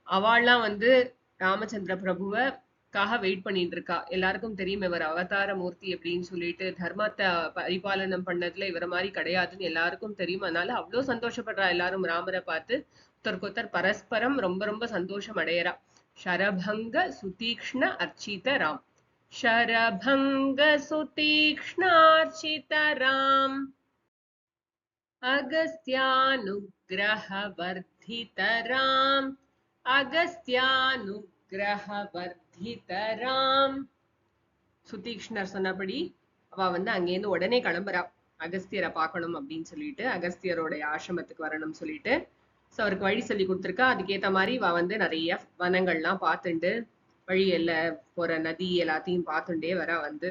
அவள்லாம் வந்து ராமச்சந்திர பிரபுவக்காக வெயிட் பண்ணிட்டு இருக்கா. எல்லாருக்கும் தெரியும் இவர் அவதார மூர்த்தி அப்படின்னு சொல்லிட்டு, தர்மத்தை பரிபாலனம் பண்ணதுல இவர மாதிரி கிடையாதுன்னு எல்லாருக்கும் தெரியும். அதனால அவ்வளவு சந்தோஷப்படுறா எல்லாரும் ராமரை பார்த்து. ஒருத்தர் பரஸ்பரம் ரொம்ப ரொம்ப சந்தோஷம் அடையறா. ஷரபங்க சுதீக்ஷ்ண அர்ச்சித ராம். ஷரபங்க சுதீக்ஷ்ண அர்ச்சித ராம் அகஸ்தியானுக்ரஹ வர்த்தித ராம் அகஸ்தியானுக்ரஹ வர்த்தித ராம். சுதீக்ஷ்ணர் சொன்னபடி அவ வந்து அங்கேருந்து உடனே கிளம்புறா. அகஸ்தியரை பார்க்கணும் அப்படின்னு சொல்லிட்டு, அகஸ்தியரோடைய ஆசிரமத்துக்கு வரணும்னு சொல்லிட்டு. சோ அவருக்கு வழி சொல்லி கொடுத்துருக்கா. அதுக்கேத்த மாதிரி அவ வந்து நிறைய வனங்கள்லாம் பார்த்துண்டு வழியில போற நதி எல்லாத்தையும் பார்த்துட்டே வரா. வந்து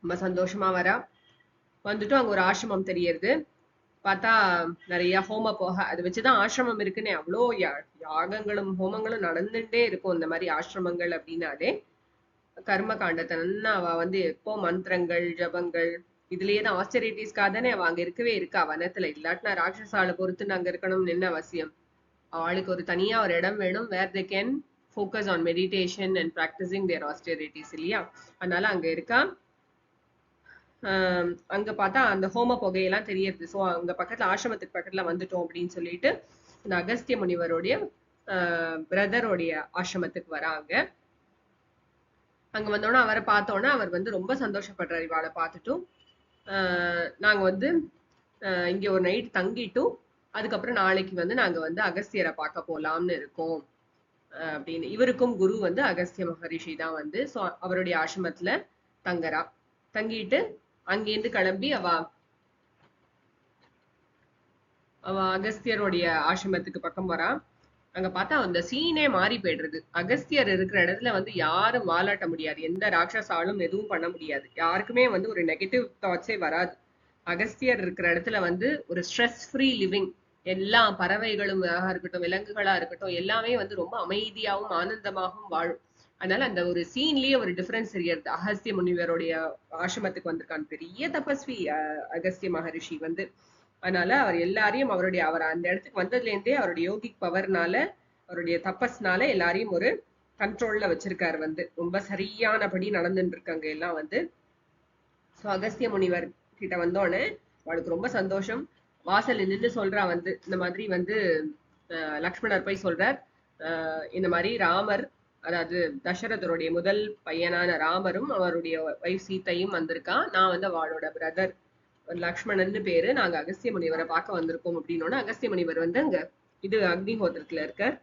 ரொம்ப சந்தோஷமா வரா. வந்துட்டு அங்க ஒரு ஆசிரமம் தெரியறது. பார்த்தா நிறைய ஹோம போக அதை வச்சுதான் ஆசிரமம் இருக்குன்னே. அவ்வளோ யாகங்களும் ஹோமங்களும் நடந்துட்டே இருக்கும் இந்த மாதிரி ஆசிரமங்கள் அப்படின்னாலே. கர்ம காண்டத்தை நன்னா அவ வந்து எப்போ மந்திரங்கள் ஜபங்கள் இதுலயேதான் ஆஸ்டரிட்டிஸ்க்காக தானே அவ அங்க இருக்கவே இருக்கா வனத்துல. இல்லாட்டினா ராட்சசாலை பொறுத்துன்னு அங்க இருக்கணும்னு என்ன அவசியம்? அவளுக்கு ஒரு தனியா ஒரு இடம் வேணும் where they can focus on meditation and practicing their austerities இல்லையா. அதனால அங்க இருக்கா. அங்க பார்த்தா அந்த ஹோம புகையெல்லாம் தெரியறது. ஸோ அங்க பக்கத்துல ஆசிரமத்துக்கு பக்கத்துல வந்துட்டோம் அப்படின்னு சொல்லிட்டு இந்த அகஸ்திய முனிவருடைய பிரதருடைய ஆசிரமத்துக்கு வராங்க. அங்க வந்தோன்னா அவரை பார்த்தோன்னா அவர் வந்து ரொம்ப சந்தோஷப்படுறாரு. இவாளை பார்த்துட்டும் நாங்க வந்து இங்க ஒரு நைட் தங்கிட்டும் அதுக்கப்புறம் நாளைக்கு வந்து நாங்க வந்து அகஸ்தியரை பார்க்க போலாம்னு இருக்கோம் அப்படின்னு. இவருக்கும் குரு வந்து அகஸ்திய மகரிஷி தான் வந்து. ஸோ அவருடைய ஆசிரமத்துல தங்குறா. தங்கிட்டு அங்கேருந்து கிளம்பி அவ அகஸ்தியருடைய ஆசிரமத்துக்கு பக்கம் வரா. அங்க பார்த்தா அந்த சீனே மாறி போயிடுறது. அகஸ்தியர் இருக்கிற இடத்துல வந்து யாரும் வாலாட்ட முடியாது. எந்த ராட்சசாலும் எதுவும் பண்ண முடியாது. யாருக்குமே வந்து ஒரு நெகட்டிவ் தாட்ஸே வராது. அகஸ்தியர் இருக்கிற இடத்துல வந்து ஒரு ஸ்ட்ரெஸ் ஃப்ரீ லிவிங். எல்லா பறவைகளும் இருக்கட்டும், விலங்குகளா இருக்கட்டும், எல்லாமே வந்து ரொம்ப அமைதியாகவும் ஆனந்தமாகவும் வாழும். அதனால அந்த ஒரு சீன்லயே ஒரு டிஃபரன்ஸ் தெரியாது. அகஸ்திய முனிவருடைய ஆசிரமத்துக்கு வந்திருக்கான் பெரிய தபஸ்வி அகஸ்திய மகரிஷி வந்து. அதனால அவர் எல்லாரையும் அவர் அந்த இடத்துக்கு வந்ததுல இருந்தே அவருடைய யோகிக் பவர்னால அவருடைய தபஸ்னால எல்லாரையும் ஒரு கண்ட்ரோல்ல வச்சிருக்காரு. வந்து ரொம்ப சரியானபடி நடந்துட்டு இருக்காங்க எல்லாம் வந்து. சோ அகஸ்திய முனிவர் கிட்ட வந்தோடனே அவளுக்கு ரொம்ப சந்தோஷம். வாசல் நின்று சொல்றா வந்து இந்த மாதிரி வந்து லக்ஷ்மணர் போய் சொல்றார், இந்த மாதிரி ராமர், அதாவது தசரதருடைய முதல் பையனான ராமரும் அவருடைய வைஃப் சீத்தையும் வந்திருக்கா. நான் வந்து அவளோட பிரதர் லக்ஷ்மணன் பேரு. நாங்க அகஸ்திய முனிவரை பார்க்க வந்திருக்கோம் அப்படின்னோட அகஸ்திய முனிவர் வந்து அங்க இது அக்னிஹோத்திரத்துல இருக்கார்.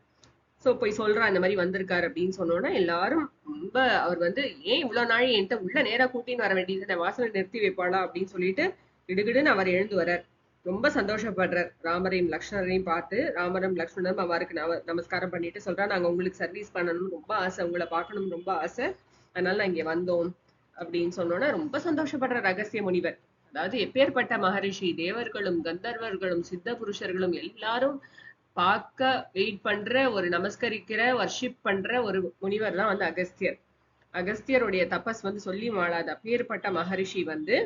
சோ போய் சொல்றா இந்த மாதிரி வந்திருக்காரு அப்படின்னு சொன்னோன்னா எல்லாரும் ரொம்ப அவர் வந்து ஏன் இவ்வளவு நாள் என்கிட்ட உள்ள நேரா கூட்டின்னு வர வேண்டியது, வாசலை நிறுத்தி வைப்பாளா அப்படின்னு சொல்லிட்டு இடுகிடுன்னு அவர் எழுந்து வர்றார். ரொம்ப சந்தோஷப்படுறார். ராமரையும் லக்ஷ்மணரையும் பார்த்து ராமரும் லக்ஷ்மணரும் அவருக்கு நமஸ்காரம் பண்ணிட்டு சொல்றா, நாங்க உங்களுக்கு சர்வீஸ் பண்ணணும்னு ரொம்ப ஆசை, உங்களை பார்க்கணும்னு ரொம்ப ஆசை, அதனால நான் இங்க வந்தோம் அப்படின்னு சொன்னோன்னா ரொம்ப சந்தோஷப்படுறார் அகஸ்திய முனிவர். அதாவது எப்பேற்பட்ட மகரிஷி, தேவர்களும் கந்தர்வர்களும் சித்த புருஷர்களும் எல்லாரும் பார்க்க வெயிட் பண்ற ஒரு நமஸ்கரிக்கிற வர்ஷிப் பண்ற ஒரு முனிவர் தான் வந்து அகஸ்தியர். அகஸ்தியருடைய தபஸ் வந்து சொல்லி மாளாது. அப்பேற்பட்ட மகரிஷி வந்து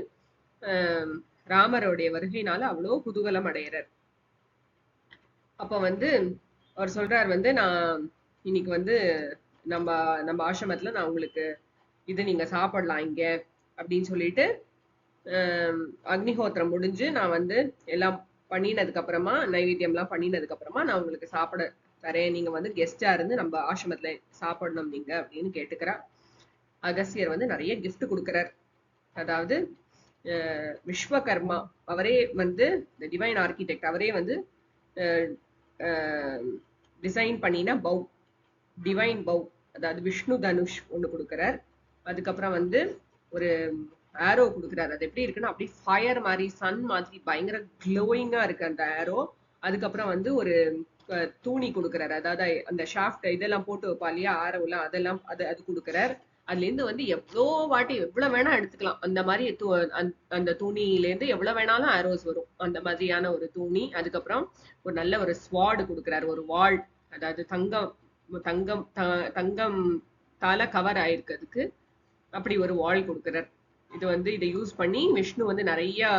ராமருடைய வருகையினால அவ்வளோ குதூகலம் அடைகிறார். அப்ப வந்து அவர் சொல்றார் வந்து, நான் இன்னைக்கு வந்து நம்ம நம்ம ஆசிரமத்துல நான் உங்களுக்கு இது நீங்க சாப்பிடலாம் இங்க அப்படின்னு சொல்லிட்டு அக்னிஹோத்திரம் முடிஞ்சு நான் வந்து எல்லாம் பண்ணினதுக்கு அப்புறமா நைவேத்தியம்லாம் பண்ணினதுக்கு அப்புறமா நான் உங்களுக்கு சாப்பிட தரேன், நீங்க வந்து கெஸ்டா இருந்து நம்ம ஆசிரமத்துல சாப்பிடணும் நீங்க அப்படின்னு கேட்டுக்கிறா. அகஸ்தியர் வந்து நிறைய கிஃப்ட் கொடுக்கிறார். அதாவது விஸ்வகர்மா அவரே வந்து டிவைன் ஆர்கிடெக்ட் அவரே வந்து டிசைன் பண்ணின பௌ, டிவைன் பௌ, அதாவது விஷ்ணு தனுஷ் ஒண்ணு கொடுக்கிறார். அதுக்கப்புறம் வந்து ஒரு ஆரோ கொடுக்குறாரு. அது எப்படி இருக்குன்னா அப்படி ஃபயர் மாதிரி சன் மாதிரி பயங்கர க்ளோயிங்கா இருக்கு அந்த ஆரோ. அதுக்கப்புறம் வந்து ஒரு தூணி கொடுக்குறாரு. அதாவது அந்த ஷாஃப்ட் இதெல்லாம் போட்டு வைப்பா இல்லையா ஆரோலாம், அதெல்லாம் அது அது கொடுக்குறார். அதுல இருந்து வந்து எவ்வளோ வாட்டி எவ்வளவு வேணா எடுத்துக்கலாம். அந்த மாதிரி அந்த தூணில இருந்து எவ்வளவு வேணாலும் ஆரோஸ் வரும். அந்த மாதிரியான ஒரு தூணி. அதுக்கப்புறம் ஒரு நல்ல ஒரு ஸ்வாட் கொடுக்குறாரு, ஒரு வாள், அதாவது தங்கம் தங்கம் தங்கம் தால கவர் ஆயிருக்கு அதுக்கு. அப்படி ஒரு வாள் கொடுக்குறார். இது வந்து இதை யூஸ் பண்ணி விஷ்ணு வந்து நிறைய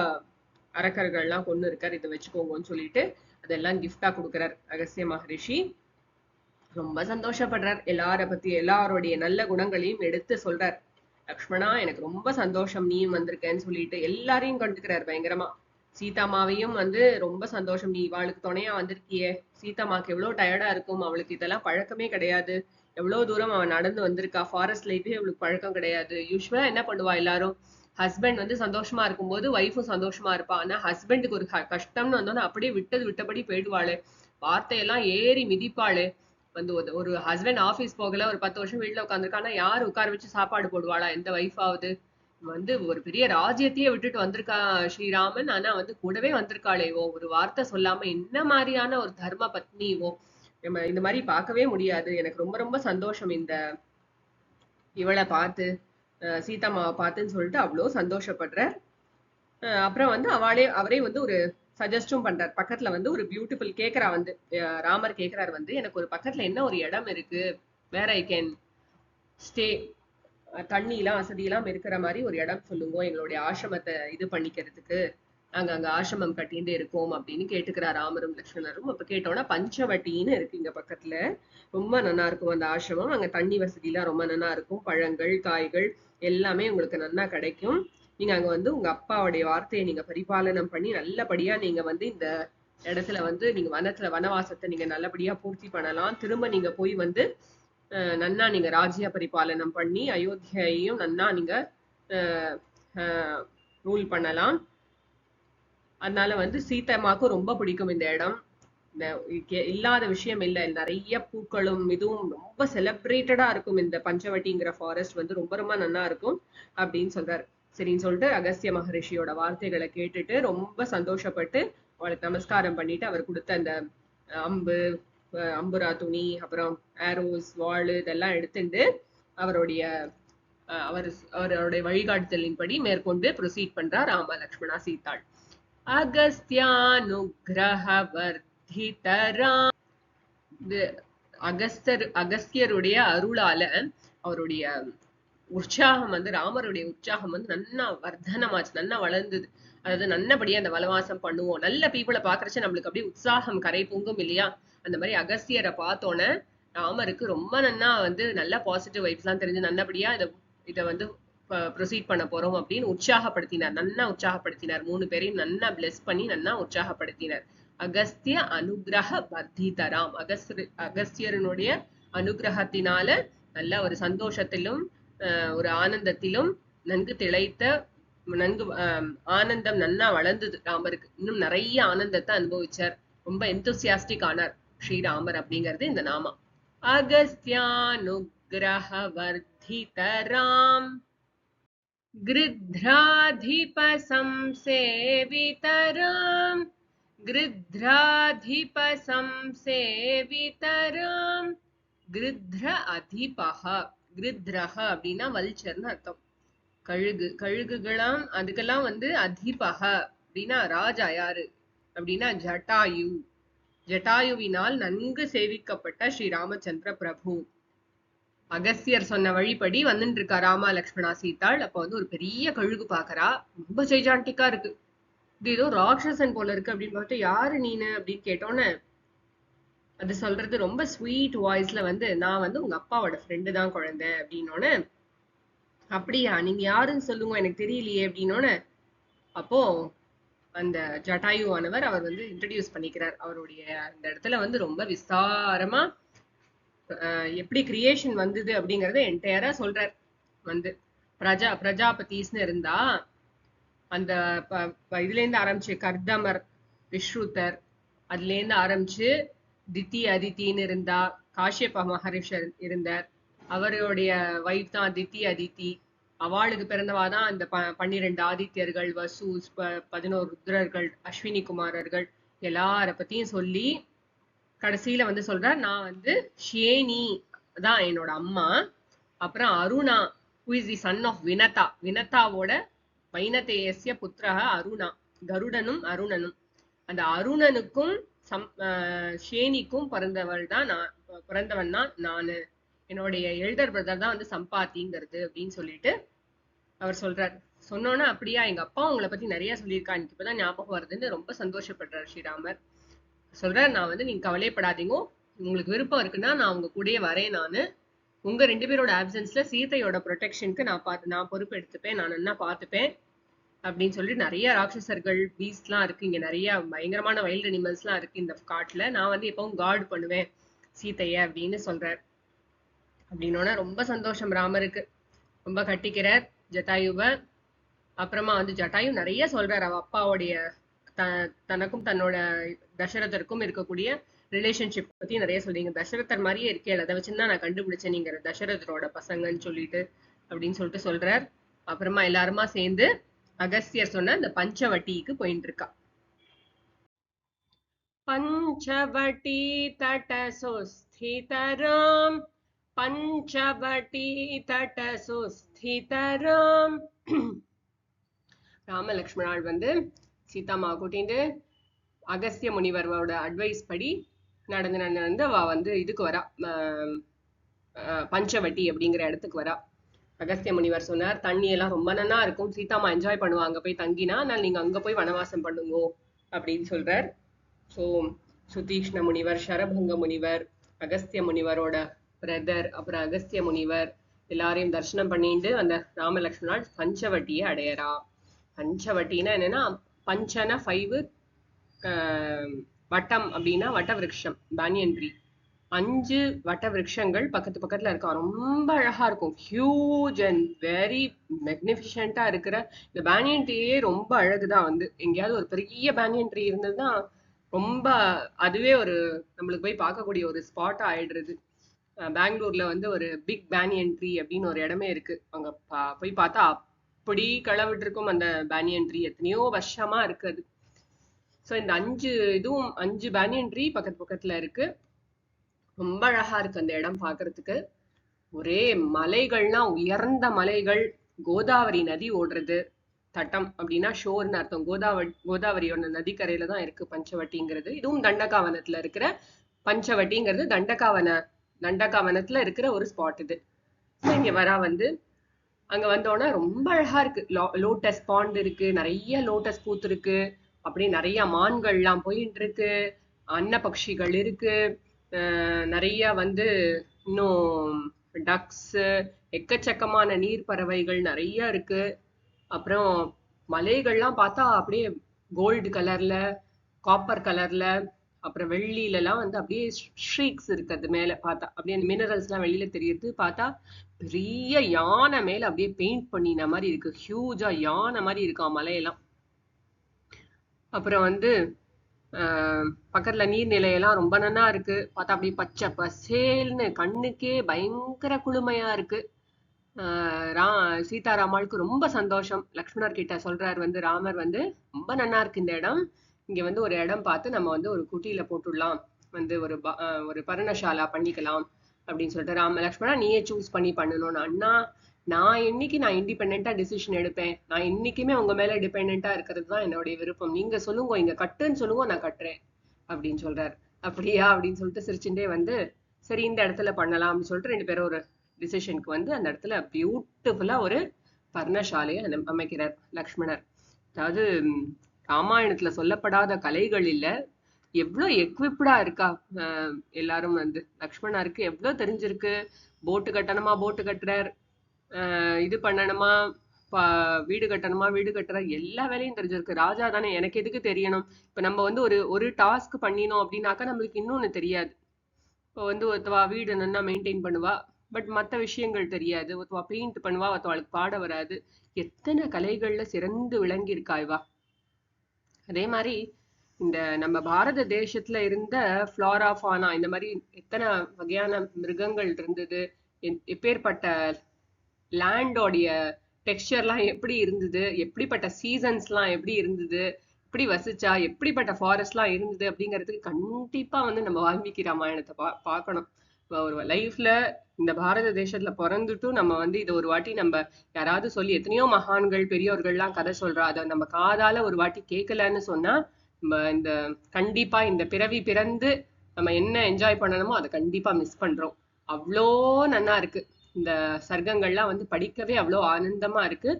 அரக்கர்கள்லாம் கொண்டு இருக்காரு, இதை வச்சுக்கோங்கன்னு சொல்லிட்டு அதெல்லாம் கிஃப்டா கொடுக்குறார் அகஸ்திய மகரிஷி. ரொம்ப சந்தோஷப்படுறார். எல்லாருடைய நல்ல குணங்களையும் எடுத்து சொல்றார். லக்ஷ்மணா எனக்கு ரொம்ப சந்தோஷம் நீயும் வந்திருக்கேன்னு சொல்லிட்டு எல்லாரையும் கண்டுக்கிறார் பயங்கரமா. சீதாமாவையும் வந்து ரொம்ப சந்தோஷம், நீ இவாளுக்கு துணையா வந்திருக்கியே. சீதாமாக்கு எவ்வளவு டயர்டா இருக்கும், அவளுக்கு இதெல்லாம் பழக்கமே கிடையாது. எவ்வளவு தூரம் அவன் நடந்து வந்திருக்கா, ஃபாரஸ்ட் லைஃபே அவளுக்கு பழக்கம் கிடையாது. யூஸ்வலா என்ன பண்ணுவா எல்லாரும், ஹஸ்பண்ட் வந்து சந்தோஷமா இருக்கும்போது ஒய்ஃபும் சந்தோஷமா இருப்பா. ஆனா ஹஸ்பண்டுக்கு ஒரு கஷ்டம்னு வந்தோன்னா அப்படியே விட்டபடி போயிடுவாளு. வார்த்தையெல்லாம் ஏறி மிதிப்பாளு. வந்து ஒரு ஹஸ்பண்ட் ஆபீஸ் போகல, ஒரு 10 வருஷம் வீட்டுல உட்காந்துருக்கானா யாரு உட்கார வச்சு சாப்பாடு போடுவாளா எந்த ஒய்ஃபாவது? வந்து ஒரு பெரிய ராஜ்யத்தையே விட்டுட்டு வந்திருக்கா ஸ்ரீராமன். ஆனா வந்து கூடவே வந்திருக்காளேவோ, ஒரு வார்த்தை சொல்லாம என்ன மாதிரியான ஒரு தர்ம பத்னிவோ நம்ம இந்த மாதிரி பார்க்கவே முடியாது. எனக்கு ரொம்ப ரொம்ப சந்தோஷம் இந்த இவளை பார்த்து, சீதாமாவை பார்த்துன்னு சொல்லிட்டு அவ்வளோ சந்தோஷப்படுற. அப்புறம் வந்து அவரே வந்து ஒரு சஜஸ்டும் பண்றார். பக்கத்துல வந்து ஒரு பியூட்டிஃபுல் கேக்குறா வந்து ராமர் கேக்குறாரு வந்து, எனக்கு ஒரு பக்கத்துல என்ன ஒரு இடம் இருக்கு வேற ஐ கேன் ஸ்டே, தண்ணி எல்லாம் வசதி எல்லாம் இருக்கிற மாதிரி ஒரு இடம் சொல்லுங்க எங்களுடைய ஆசிரமத்தை இது பண்ணிக்கிறதுக்கு, நாங்க அங்க ஆசிரமம் கட்டிட்டு இருக்கோம் அப்படின்னு கேட்டுக்கிறார் ராமரும் லக்ஷ்மணரும். அப்ப கேட்டோம்னா பஞ்சவட்டின்னு இருக்கு இங்க பக்கத்துல, ரொம்ப நல்லா இருக்கும் அந்த ஆசிரமம். அங்க தண்ணி வசதி எல்லாம் ரொம்ப நல்லா இருக்கும், பழங்கள் காய்கள் எல்லாமே உங்களுக்கு நல்லா கிடைக்கும். நீங்க அங்க வந்து உங்க அப்பாவுடைய வார்த்தையை நீங்க பரிபாலனம் பண்ணி நல்லபடியா நீங்க வந்து இந்த இடத்துல வந்து நீங்க வனவாசத்தை நீங்க நல்லபடியா பூர்த்தி பண்ணலாம். திரும்ப நீங்க போய் வந்து நன்னா நீங்க ராஜ்ய பரிபாலனம் பண்ணி அயோத்தியையும் நன்னா நீங்க ரூல் பண்ணலாம். அதனால வந்து சீதம்மாக்கும் ரொம்ப பிடிக்கும் இந்த இடம். இல்லாத விஷயம் இல்லை, நிறைய பூக்களும் இதுவும் ரொம்ப செலிப்ரேட்டடா இருக்கும். இந்த பஞ்சவட்டிங்கிற ஃபாரஸ்ட் வந்து ரொம்ப ரொம்ப நல்லா இருக்கும் அப்படின்னு சொல்றாரு. சரின்னு சொல்லிட்டு அகஸ்திய மகரிஷியோட வார்த்தைகளை கேட்டுட்டு ரொம்ப சந்தோஷப்பட்டு அவளுக்கு நமஸ்காரம் பண்ணிட்டு அவர் கொடுத்த அந்த அம்பு அம்புரா துணி அப்புறம் ஆரோஸ் வாள் இதெல்லாம் எடுத்துட்டு அவருடைய அவருடைய வழிகாட்டுதலின்படி மேற்கொண்டு ப்ரொசீட் பண்றார் ராம லக்ஷ்மணா சீதாள். அகஸ்தியானுகிரஹவர்திதராம், அகஸ்தியருடைய அருளால அவருடைய உற்சாகம் வந்து ராமருடைய உற்சாகம் வந்து நன்னா வர்த்தனமாச்சு, நன்னா வளர்ந்தது. அதாவது நல்லபடியா அந்த வனவாசம் பண்ணுவோம், நல்ல பீப்புளை பாக்குறச்சு நம்மளுக்கு அப்படியே உற்சாகம் கரை பொங்கும் இல்லையா? அந்த மாதிரி அகஸ்தியரை பார்த்தோன்னே ராமருக்கு ரொம்ப நன்னா வந்து நல்ல பாசிட்டிவ் வைப்ஸ் எல்லாம் தெரிஞ்சு நல்லபடியா இதை வந்து ப்ரொசீட் பண்ண போறோம் அப்படின்னு உற்சாகப்படுத்தினார், நன்னா உற்சாகப்படுத்தினார். 3 பேரையும் நன்னா பிளெஸ் பண்ணி நன்னா உற்சாகப்படுத்தினார். அகஸ்திய அனுகிரக வர்த்திதராம், அகஸ்தியரனுடைய அனுகிரகத்தினால நல்ல ஒரு சந்தோஷத்திலும் ஒரு ஆனந்தத்திலும் நன்கு திளைத்த நன்கு ஆனந்தம் நன்னா வளர்ந்தது ராமருக்கு. இன்னும் நிறைய ஆனந்தத்தை அனுபவிச்சார். ரொம்ப எந்தூசியாஸ்டிக் ஆனார் ஸ்ரீராமர் அப்படிங்கிறது இந்த நாமம். அகஸ்தியானுகிரக வர்த்திதராம் கிருத்ராதிப சம்சேவிதராம், கிருத்ராதிப சம்சேவிதராம், கிருத்ர அதிபஹ, கிருத்ரஹ அப்படின்னா வல்ச்சர்னு அர்த்தம். கழுகுகளாம் அதுக்கெல்லாம் வந்து அதிபஹ அப்படின்னா ராஜா யாரு அப்படின்னா ஜட்டாயு, ஜட்டாயுவினால் நன்கு சேவிக்கப்பட்ட ஸ்ரீ ராமச்சந்திர பிரபு. அகஸ்தியர் சொன்ன வழிபடி வந்துட்டு இருக்கா ராமா லக்ஷ்மணா சீதாள். அப்ப வந்து ஒரு பெரிய கழுகு பாக்குறா, ரொம்ப ஜெய்ஜாண்டிக்கா இருக்கு. இது ஏதோ ராட்சசன் போல இருக்கு அப்படின்னு பார்த்து, யாரு நீனு அப்படின்னு கேட்டோன்னு அது சொல்றது ரொம்ப ஸ்வீட் வாய்ஸ்ல வந்து, நான் வந்து உங்க அப்பாவோட ஃப்ரெண்டு தான் குழந்தை அப்படின்னோன்னு, அப்படியா, நீங்க யாருன்னு சொல்லுங்க, எனக்கு தெரியலையே அப்படின்னோன்னு அப்போ அந்த ஜட்டாயுவானவர் அவர் வந்து இன்ட்ரடியூஸ் பண்ணிக்கிறார். அவருடைய அந்த இடத்துல வந்து ரொம்ப விஸ்தாரமா எப்படி கிரியேஷன் வந்தது அப்படிங்கறத என்டையரா சொல்றார். வந்து பிரஜாபதிஸ்னு இருந்தா அந்த இதுல இருந்து ஆரம்பிச்சு கர்தமர், விஸ்ருதர், அதுல இருந்து ஆரம்பிச்சு தித்தி அதித்தின்னு இருந்தா, காஷ்யப மகரிஷர் இருந்தார். அவருடைய வைஃப் தான் தித்தி அதித்தி. அவளுக்கு பிறந்தவாதான் அந்த 12 ஆதித்யர்கள், வசு, 11 ருத்ரர்கள், அஸ்வினி குமாரர்கள் எல்லார பத்தியும் சொல்லி கடைசியில வந்து சொல்றார், நான் வந்து ஷேனி தான் என்னோட அம்மா. அப்புறம் Aruna who is the son of Vinatha, வினதாவோட வைனதேயஸ்ய புத்திரஹ Aruna, கருடனும் அருணனும். அந்த அருணனுக்கும் ஷேனிக்கும் பிறந்தவன் தான் நானு. என்னுடைய எல்டர் பிரதர் தான் வந்து சம்பாத்திங்கிறது அப்படின்னு சொல்லிட்டு அவர் சொல்றார். சொன்னோன்னா அப்படியா, எங்க அப்பா உங்களை பத்தி நிறைய சொல்லியிருக்கா, எனக்கு இப்பதான் ஞாபகம் வருதுன்னு ரொம்ப சந்தோஷப்படுறார் ஸ்ரீராமர். சொல்றார், நான் வந்து நீங்க கவலைப்படாதீங்க, உங்களுக்கு விருப்பம் இருக்குன்னா நான் உங்க கூடயே வரேன். நானு உங்க 2 பேரோட ஆப்சன்ஸ்ல சீதையோட ப்ரொடெக்ஷனுக்கு நான் பொறுப்பு எடுத்துப்பேன், நான் என்ன பார்த்துப்பேன் அப்படின்னு சொல்லி நிறைய ராட்சசர்கள் பீஸ்ட்லாம் இருக்கு இங்க, நிறைய பயங்கரமான வைல்ட் அனிமல்ஸ்லாம் இருக்கு இந்த காட்டுல, நான் வந்து எப்பவும் கார்டு பண்ணுவேன் சீதைய அப்படின்னு சொல்றார். அப்படின்னோட ரொம்ப சந்தோஷம் ராமருக்கு. ரொம்ப கட்டிக்கிறார் ஜட்டாயுவ. அப்புறமா வந்து ஜட்டாயு நிறைய சொல்றாரு அவ அப்பாவுடைய தனக்கும் தன்னோட தசரதருக்கும் இருக்கக்கூடிய ரிலேஷன்ஷிப் பத்தி நிறைய சொல்றீங்க. தசரதர் மாதிரியே இருக்கே, அதை வச்சுதான் நான் கண்டுபிடிச்சேன் நீங்க தசரதரோட பசங்கன்னு சொல்லிட்டு அப்படின்னு சொல்லிட்டு சொல்றார். அப்புறமா எல்லாருமா சேர்ந்து அகஸ்தியர் சொன்ன அந்த பஞ்சவட்டிக்கு போயிட்டு இருக்கா. பஞ்சவட்டி தட சுஸ்திதராம், பஞ்சவட்டி தட சுஸ்திதராம். ராம லக்ஷ்மணால் வந்து சீதாமா கூட்டிட்டு அகஸ்திய முனிவரோட அட்வைஸ் படி நடந்து அவ வந்து இதுக்கு வரா, பஞ்சவட்டி அப்படிங்கிற இடத்துக்கு வரா. அகஸ்திய முனிவர் சொன்னார், தண்ணி எல்லாம் ரொம்ப நன்னா இருக்கும், சீதாமா என்ஜாய் பண்ணுவா அங்க போய் தங்கினா, அதனால நீங்க அங்க போய் வனவாசம் பண்ணுங்க அப்படின்னு சொல்றார். ஸோ சுதீஷ்ண முனிவர், சரபங்க முனிவர், அகஸ்திய முனிவரோட பிரதர், அப்புறம் அகஸ்திய முனிவர் எல்லாரையும் தரிசனம் பண்ணிட்டு அந்த ராமலக்ஷ்மணால் பஞ்சவட்டியை அடையறா. பஞ்சவட்டினா என்னன்னா, பஞ்சன 5, வட்டம் அப்படின்னா வட்ட விருட்சம், பேனியன் ட்ரீ. 5 வட்ட விருட்சங்கள் பக்கத்து பக்கத்துல இருக்கா. ரொம்ப அழகா இருக்கும், ஹியூஜ் அண்ட் வெரி மெக்னிஃபிஷண்டா இருக்கிற இந்த பேனியன் ட்ரீயே ரொம்ப அழகுதான். வந்து எங்கேயாவது ஒரு பெரிய பேனியன் ட்ரீ இருந்ததுன்னா ரொம்ப அதுவே ஒரு நம்மளுக்கு போய் பார்க்கக்கூடிய ஒரு ஸ்பாட்டா ஆயிடுறது. பெங்களூர்ல வந்து ஒரு பிக் பேனியன் ட்ரீ அப்படின்னு ஒரு இடமே இருக்கு. அங்க போய் பார்த்தா அப்படி களவிட்டு இருக்கும் அந்த பேனியன் ட்ரீ, எத்தனையோ வருஷமா இருக்கு அது. ஸோ இந்த 5 பேனியன் ட்ரீ பக்கத்து பக்கத்துல இருக்கு. ரொம்ப அழகா இருக்கு அந்த இடம் பாக்குறதுக்கு. ஒரே மலைகள்னா உயர்ந்த மலைகள், கோதாவரி நதி ஓடுறது. தட்டம் அப்படின்னா ஷோர்னு அர்த்தம். கோதாவரியோட நதிக்கரையில தான் இருக்கு பஞ்சவட்டிங்கிறது. இதுவும் தண்டகாவனத்துல இருக்கிற பஞ்சவட்டிங்கிறது தண்டகாவனத்துல இருக்கிற ஒரு ஸ்பாட் இது. இங்க வரா வந்து அங்க வந்தோன்னா ரொம்ப அழகா இருக்கு. லோட்டஸ் பாண்ட் இருக்கு, நிறைய லோட்டஸ் பூத்து இருக்கு. அப்படி நிறைய மான்கள்லாம் போயிட்டு இருக்கு, அன்ன பட்சிகள் இருக்கு, நிறைய வந்து இன்னும் டக்ஸ், எக்கச்சக்கமான நீர் பறவைகள் நிறைய இருக்கு. அப்புறம் மலைகள்லாம் பார்த்தா அப்படியே கோல்டு கலர்ல, காப்பர் கலர்ல, அப்புறம் வெள்ளியில எல்லாம் வந்து அப்படியே ஷ்ரீக்ஸ் இருக்கு. அது மேல பார்த்தா அப்படியே மினரல்ஸ் எல்லாம் வெளியில தெரியுது. பார்த்தா பெரிய யானை மேல அப்படியே பெயிண்ட் பண்ணின மாதிரி இருக்கு, ஹியூஜா யானை மாதிரி இருக்கா மலையெல்லாம். அப்புறம் வந்து பக்கத்துல நீர்நிலையெல்லாம் ரொம்ப நன்னா இருக்கு. பார்த்தா அப்படியே பச்சை பசேல்னு கண்ணுக்கே பயங்கர குளுமையா இருக்கு. சீதாராமாளுக்கு ரொம்ப சந்தோஷம். லக்ஷ்மணர் கிட்ட சொல்றாரு வந்து ராமர் வந்து, ரொம்ப நன்னா இருக்கு இந்த இடம், இங்க வந்து ஒரு இடம் பார்த்து நம்ம வந்து ஒரு குட்டியில போட்டுடலாம், வந்து ஒரு பர்ணசாலா பண்ணிக்கலாம் அப்படின்னு சொல்லிட்டு. லக்ஷ்மணா நீயே சூஸ் பண்ணி பண்ணணும். அண்ணா நான் இண்டிபெண்டா டிசிஷன் எடுப்பேன், நான் என்னைக்குமே உங்க மேல டிபெண்டா இருக்கிறது தான் என்னுடைய விருப்பம், நீங்க சொல்லுங்க, இங்க கட்டுன்னு சொல்லுங்க, நான் கட்டுறேன் அப்படின்னு சொல்றாரு. அப்படியா அப்படின்னு சொல்லிட்டு சிரிச்சுட்டே வந்து, சரி இந்த இடத்துல பண்ணலாம் அப்படின்னு சொல்லிட்டு 2 பேரும் ஒரு டிசிஷனுக்கு வந்து அந்த இடத்துல பியூட்டிஃபுல்லா ஒரு பர்ணசாலையை அமைக்கிறார் லக்ஷ்மணர். அதாவது ராமாயணத்துல சொல்லப்படாத கலைகள் இல்ல, எவ்வளவு எக்விப்டா இருக்கா எல்லாரும் வந்து. லக்ஷ்மணருக்கு எவ்வளவு தெரிஞ்சிருக்கு. போட்டு கட்டணுமா போட்டு கட்டுறார், இது பண்ணணுமா, வீடு கட்டணுமா, வீடு கட்டுற எல்லா வேலையும் தெரிஞ்சிருக்கு. ராஜா தானே, எனக்கு எதுக்கு தெரியணும்? இப்ப நம்ம வந்து ஒரு ஒரு டாஸ்க் பண்ணினோம் அப்படின்னாக்கா நம்மளுக்கு இன்னொன்னு தெரியாது. இப்போ வந்து ஒருத்தவா வீடு நல்லா மெயின்டைன் பண்ணுவா, பட் மற்ற விஷயங்கள் தெரியாது. ஒருத்தவா பெயிண்ட் பண்ணுவா, ஒருத்தவாளுக்கு பாட வராது. எத்தனை கலைகள்ல சிறந்து விளங்கி இருக்கா இவா. அதே மாதிரி இந்த நம்ம பாரத தேசத்துல இருந்த ஃப்ளாரா ஃபானா இந்த மாதிரி எத்தனை வகையான மிருகங்கள் இருந்தது, எப்பேற்பட்ட லேண்டோடைய டெக்ஸ்சர்லாம் எப்படி இருந்தது, எப்படிப்பட்ட சீசன்ஸ்லாம் எப்படி இருந்தது, எப்படி வசிச்சா, எப்படிப்பட்ட ஃபாரஸ்ட்லாம் இருந்தது அப்படிங்கிறதுக்கு கண்டிப்பா வந்து நம்ம வால்மீகி ராமாயணத்தை பார்க்கணும். ஒரு லைஃப்ல இந்த பாரத தேசத்துல பிறந்துட்டும் நம்ம வந்து இதை ஒரு வாட்டி நம்ம யாராவது சொல்லி, எத்தனையோ மகான்கள் பெரியோர்கள்லாம் கதை சொல்றா, அதை நம்ம காதால ஒரு வாட்டி கேட்கலன்னு சொன்னா நம்ம இந்த கண்டிப்பா இந்த பிறவி பிறந்து நம்ம என்ன என்ஜாய் பண்ணணுமோ அதை கண்டிப்பா மிஸ் பண்றோம். அவ்வளோ நன்னா இருக்கு இந்த சர்க்கங்கள்லாம் வந்து படிக்கவே அவ்வளோ ஆனந்தமா இருக்கு.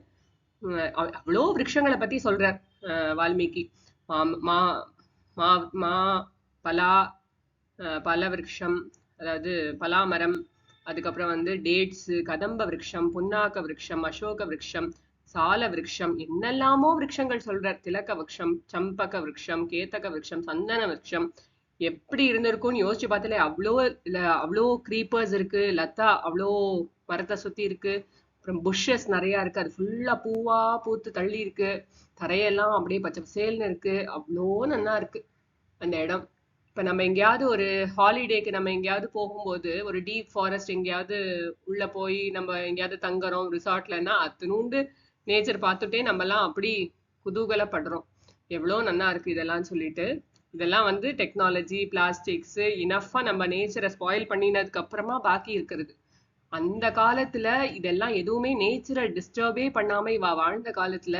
அவ்வளோ விருட்சங்களை பத்தி சொல்றார் வால்மீகி. மா மா மா பலா பல விருட்சம், அதாவது பலாமரம், அதுக்கப்புறம் வந்து டேட்ஸ், கதம்ப விருட்சம், புன்னாக்க விருட்சம், அசோக விருட்சம், சால விருட்சம், என்னெல்லாமோ விருட்சங்கள் சொல்றார். திலக்க விருட்சம், சம்பக விருட்சம், கேத்தக விருட்சம், சந்தன விருட்சம். எப்படி இருந்திருக்கும்னு யோசிச்சு பார்த்தாலே அவ்வளோ creepers இருக்கு, லதா அவ்வளோ மரத்தை சுத்தி இருக்கு. அப்புறம் புஷ்ஷஸ் நிறைய இருக்கு, அது ஃபுல்லா பூவா பூத்து தள்ளி இருக்கு. தரையெல்லாம் அப்படியே பச்சை பசேல்னு இருக்கு. அவ்வளோ நல்லா இருக்கு அந்த இடம். இப்ப நம்ம எங்கேயாவது ஒரு ஹாலிடேக்கு நம்ம எங்கேயாவது போகும்போது ஒரு டீப் ஃபாரஸ்ட் எங்கேயாவது உள்ள போய் நம்ம எங்கேயாவது தங்குறோம் ரிசார்ட்லன்னா, அத்தனூண்டு நேச்சர் பார்த்துட்டே நம்ம எல்லாம் அப்படி குதூகலப்படுறோம். எவ்வளோ நல்லா இருக்கு இதெல்லாம் சொல்லிட்டு. இதெல்லாம் வந்து டெக்னாலஜி, பிளாஸ்டிக்ஸ் இனஃபா நம்ம நேச்சரை ஸ்பாயில் பண்ணினதுக்கு அப்புறமா பாக்கி இருக்கிறது. அந்த காலத்துல இதெல்லாம் எதுவுமே நேச்சரை டிஸ்டர்பே பண்ணாம இவ வாழ்ந்த காலத்துல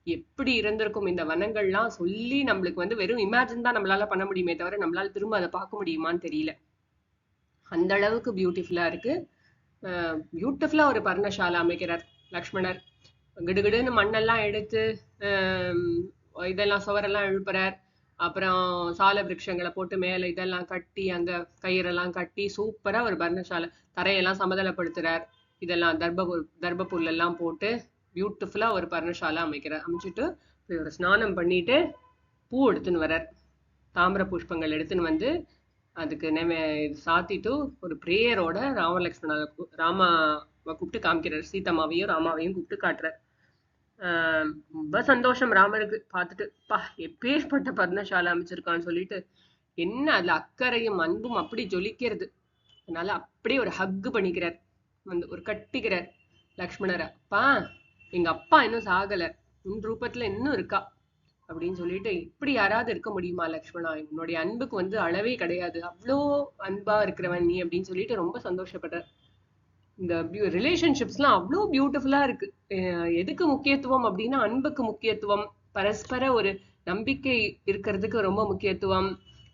எப்படி இருந்திருக்கும் இந்த வனங்கள்லாம் சொல்லி நம்மளுக்கு வந்து வெறும் இமேஜின் தான் நம்மளால பண்ண முடியுமே தவிர நம்மளால திரும்ப அதை பார்க்க முடியுமான்னு தெரியல. அந்த அளவுக்கு பியூட்டிஃபுல்லா இருக்கு. பியூட்டிஃபுல்லா ஒரு பர்ணசாலை அமைக்கிறார் லக்ஷ்மணர். கிடுகிடுன்னு மண்ணெல்லாம் எடுத்து இதெல்லாம் சுவரெல்லாம் எழுப்புறார். அப்புறம் சால விருட்சங்களை போட்டு மேல இதெல்லாம் கட்டி அங்க கயிறெல்லாம் கட்டி சூப்பரா ஒரு பர்ணசாலை, தரையெல்லாம் சமதளப்படுத்துறார். இதெல்லாம் தர்ப புல்லெல்லாம் போட்டு பியூட்டிஃபுல்லா ஒரு பர்ணசாலை அமைச்சிட்டு ஒரு ஸ்நானம் பண்ணிட்டு பூ எடுத்துன்னு வர்றார். தாமிர புஷ்பங்கள் எடுத்துன்னு வந்து அதுக்கு சாத்திட்டு ஒரு பிரேயரோட ராமாவை கூப்பிட்டு காமிக்கிறார். சீதம்மாவையும் ராமாவையும் கூப்பிட்டு காட்டுறார். ரொம்ப சந்தோஷம் ராமருக்கு பார்த்துட்டு, பா எப்பேற்பட்ட பர்ணசாலை அமைச்சிருக்கான்னு சொல்லிட்டு. என்ன அதுல அக்கறையும் அன்பும் அப்படி ஜொலிக்கிறது. அதனால அப்படியே ஒரு ஹக் பண்ணிக்கிறார், வந்து ஒரு கட்டிக்கிறார் லக்ஷ்மணரை. அப்பா, எங்க அப்பா இன்னும் சாகல, உன் ரூபத்துல இன்னும் இருக்கா அப்படின்னு சொல்லிட்டு. இப்படி யாராவது இருக்க முடியுமா லக்ஷ்மணா? என்னுடைய அன்புக்கு வந்து அளவே கிடையாது, அவ்வளோ அன்பா இருக்கிறவன் நீ அப்படின்னு சொல்லிட்டு ரொம்ப சந்தோஷப்படுற. இந்த ரிலேஷன்ஷிப்ஸ்லாம் அவ்வளோ பியூட்டிஃபுல்லா இருக்கு. எதுக்கு முக்கியத்துவம் அப்படின்னா அன்புக்கு முக்கியத்துவம், பரஸ்பர ஒரு நம்பிக்கை இருக்கிறதுக்கு ரொம்ப முக்கியத்துவம்.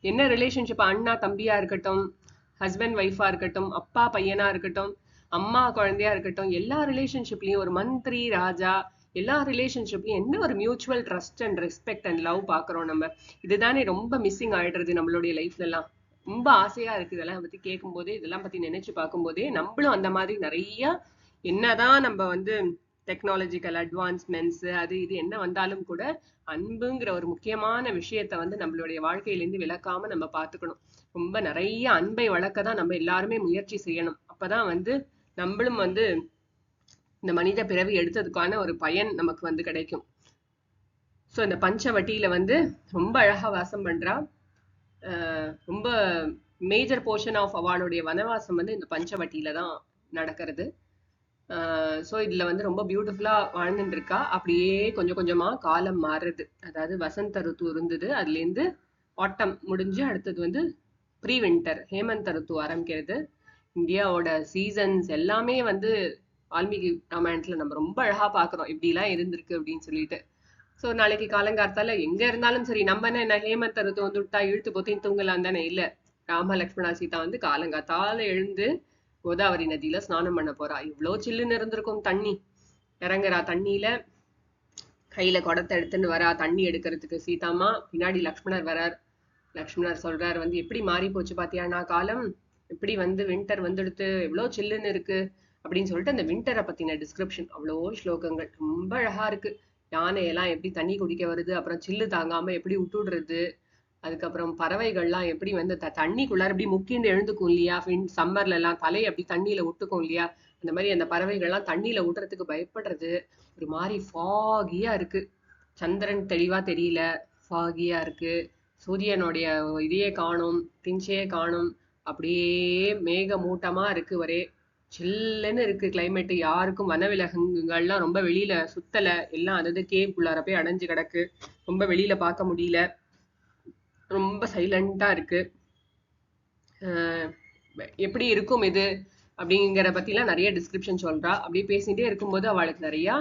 என்ன ரிலேஷன்ஷிப், அண்ணா தம்பியா இருக்கட்டும், ஹஸ்பண்ட் ஒய்ஃபா இருக்கட்டும், அப்பா பையனா இருக்கட்டும், அம்மா குழந்தையா இருக்கட்டும், எல்லா ரிலேஷன்ஷிப்லயும் ஒரு மந்திரி ராஜா, எல்லா ரிலேஷன்ஷிப்லயும் என்ன ஒரு mutual trust and respect and love பாக்குறோம் நம்ம. இதுதானே ரொம்ப மிஸ்ஸிங் ஆயிடுறது நம்மளுடைய லைஃப்ல எல்லாம். ரொம்ப ஆசையா இருக்கு இதெல்லாம் பத்தி கேட்கும் போதே, இதெல்லாம் பத்தி நினைச்சு பார்க்கும் போதே நம்மளும் அந்த மாதிரி நிறைய, என்னதான் நம்ம வந்து டெக்னாலஜிக்கல் அட்வான்ஸ்மெண்ட்ஸ் அது இது என்ன வந்தாலும் கூட அன்புங்கிற ஒரு முக்கியமான விஷயத்த வந்து நம்மளுடைய வாழ்க்கையிலேருந்து விலக்காம நம்ம பார்த்துக்கணும். ரொம்ப நிறைய அன்பை வளர்க்க தான் நம்ம எல்லாருமே முயற்சி செய்யணும். அப்பதான் வந்து நம்மளும் வந்து இந்த மனித பிறவி எடுத்ததுக்கான ஒரு பயன் நமக்கு வந்து கிடைக்கும். ஸோ இந்த பஞ்சவட்டியில வந்து ரொம்ப அழகா வாசம் பண்றா. ரொம்ப மேஜர் போர்ஷன் ஆஃப் அவளுடைய வனவாசம் வந்து இந்த பஞ்சவட்டியில தான் நடக்கிறது. ஸோ இதுல வந்து ரொம்ப பியூட்டிஃபுல்லா வாழ்ந்துட்டு இருக்கா. அப்படியே கொஞ்சம் கொஞ்சமா காலம் மாறுறது. அதாவது வசந்த ருத்து இருந்தது, அதுல இருந்து ஆட்டம் முடிஞ்சு அடுத்தது வந்து ப்ரீ வின்டர் ஹேமந்த ருத்து ஆரம்பிக்கிறது. இந்தியாவோட சீசன்ஸ் எல்லாமே வந்து வால்மீகி ராமாயணத்துல நம்ம ரொம்ப அழகா பாக்குறோம் இப்படி எல்லாம் இருந்திருக்கு அப்படின்னு சொல்லிட்டு. சோ நாளைக்கு காலங்கார்த்தால எங்க இருந்தாலும் சரி, நம்ம என்ன ஹேமந்த ருத்து வந்து விட்டா இழுத்து போத்தையும் தூங்கலாம் தானே? இல்ல, ராம லக்ஷ்மணா சீதா வந்து காலங்காத்தால எழுந்து கோதாவரி நதியில ஸ்நானம் பண்ண போறா. இவ்வளவு சில்லுன்னு இருந்திருக்கும் தண்ணி. இறங்குறா தண்ணியில, கையில குடத்தை எடுத்துன்னு வரா தண்ணி எடுக்கிறதுக்கு சீதாமா. பின்னாடி லக்ஷ்மணர் வரார். லக்ஷ்மணர் சொல்றார் வந்து, எப்படி மாறி போச்சு பாத்தியானா காலம், எப்படி வந்து வின்டர் வந்துடுத்து, எவ்வளவு சில்லுன்னு இருக்கு அப்படின்னு சொல்லிட்டு அந்த விண்டரை பத்தின டிஸ்கிரிப்ஷன் அவ்வளோ ஸ்லோகங்கள் ரொம்ப அழகா இருக்கு. யானையெல்லாம் எப்படி தண்ணி குடிக்க வருது, அப்புறம் சில்லு தாங்காம எப்படி விட்டுடுறது, அதுக்கப்புறம் பறவைகள்லாம் எப்படி வந்து தண்ணிக்குள்ளார எப்படி முக்கிண்டு எழுந்துக்கும் இல்லையா, சம்மர்ல எல்லாம் தலையை அப்படி தண்ணியில விட்டுக்கும் இல்லையா, அந்த மாதிரி அந்த பறவைகள்லாம் தண்ணியில விடுறதுக்கு பயப்படுறது. ஒரு மாதிரி ஃபாகியா இருக்கு, சந்திரன் தெளிவா தெரியல, ஃபாகியா இருக்கு, சூரியனுடைய இதையே காணும், பிஞ்சையே காணும், அப்படியே மேக மூட்டமா இருக்கு, ஒரே சில்லுன்னு இருக்கு கிளைமேட். யாருக்கும் வனவிலங்குகள்லாம் ரொம்ப வெளியில சுத்தல, எல்லாம் அதாவது கேவ்க்குள்ளார போய் அடைஞ்சு கிடக்கு, ரொம்ப வெளியில பார்க்க முடியல, ரொம்ப சைலண்டா இருக்கு. எப்படி இருக்கும் இது அப்படிங்கிற பத்திலாம் நிறைய டிஸ்கிரிப்ஷன் சொல்றா. அப்படியே பேசிட்டே இருக்கும்போது அவளுக்கு நிறைய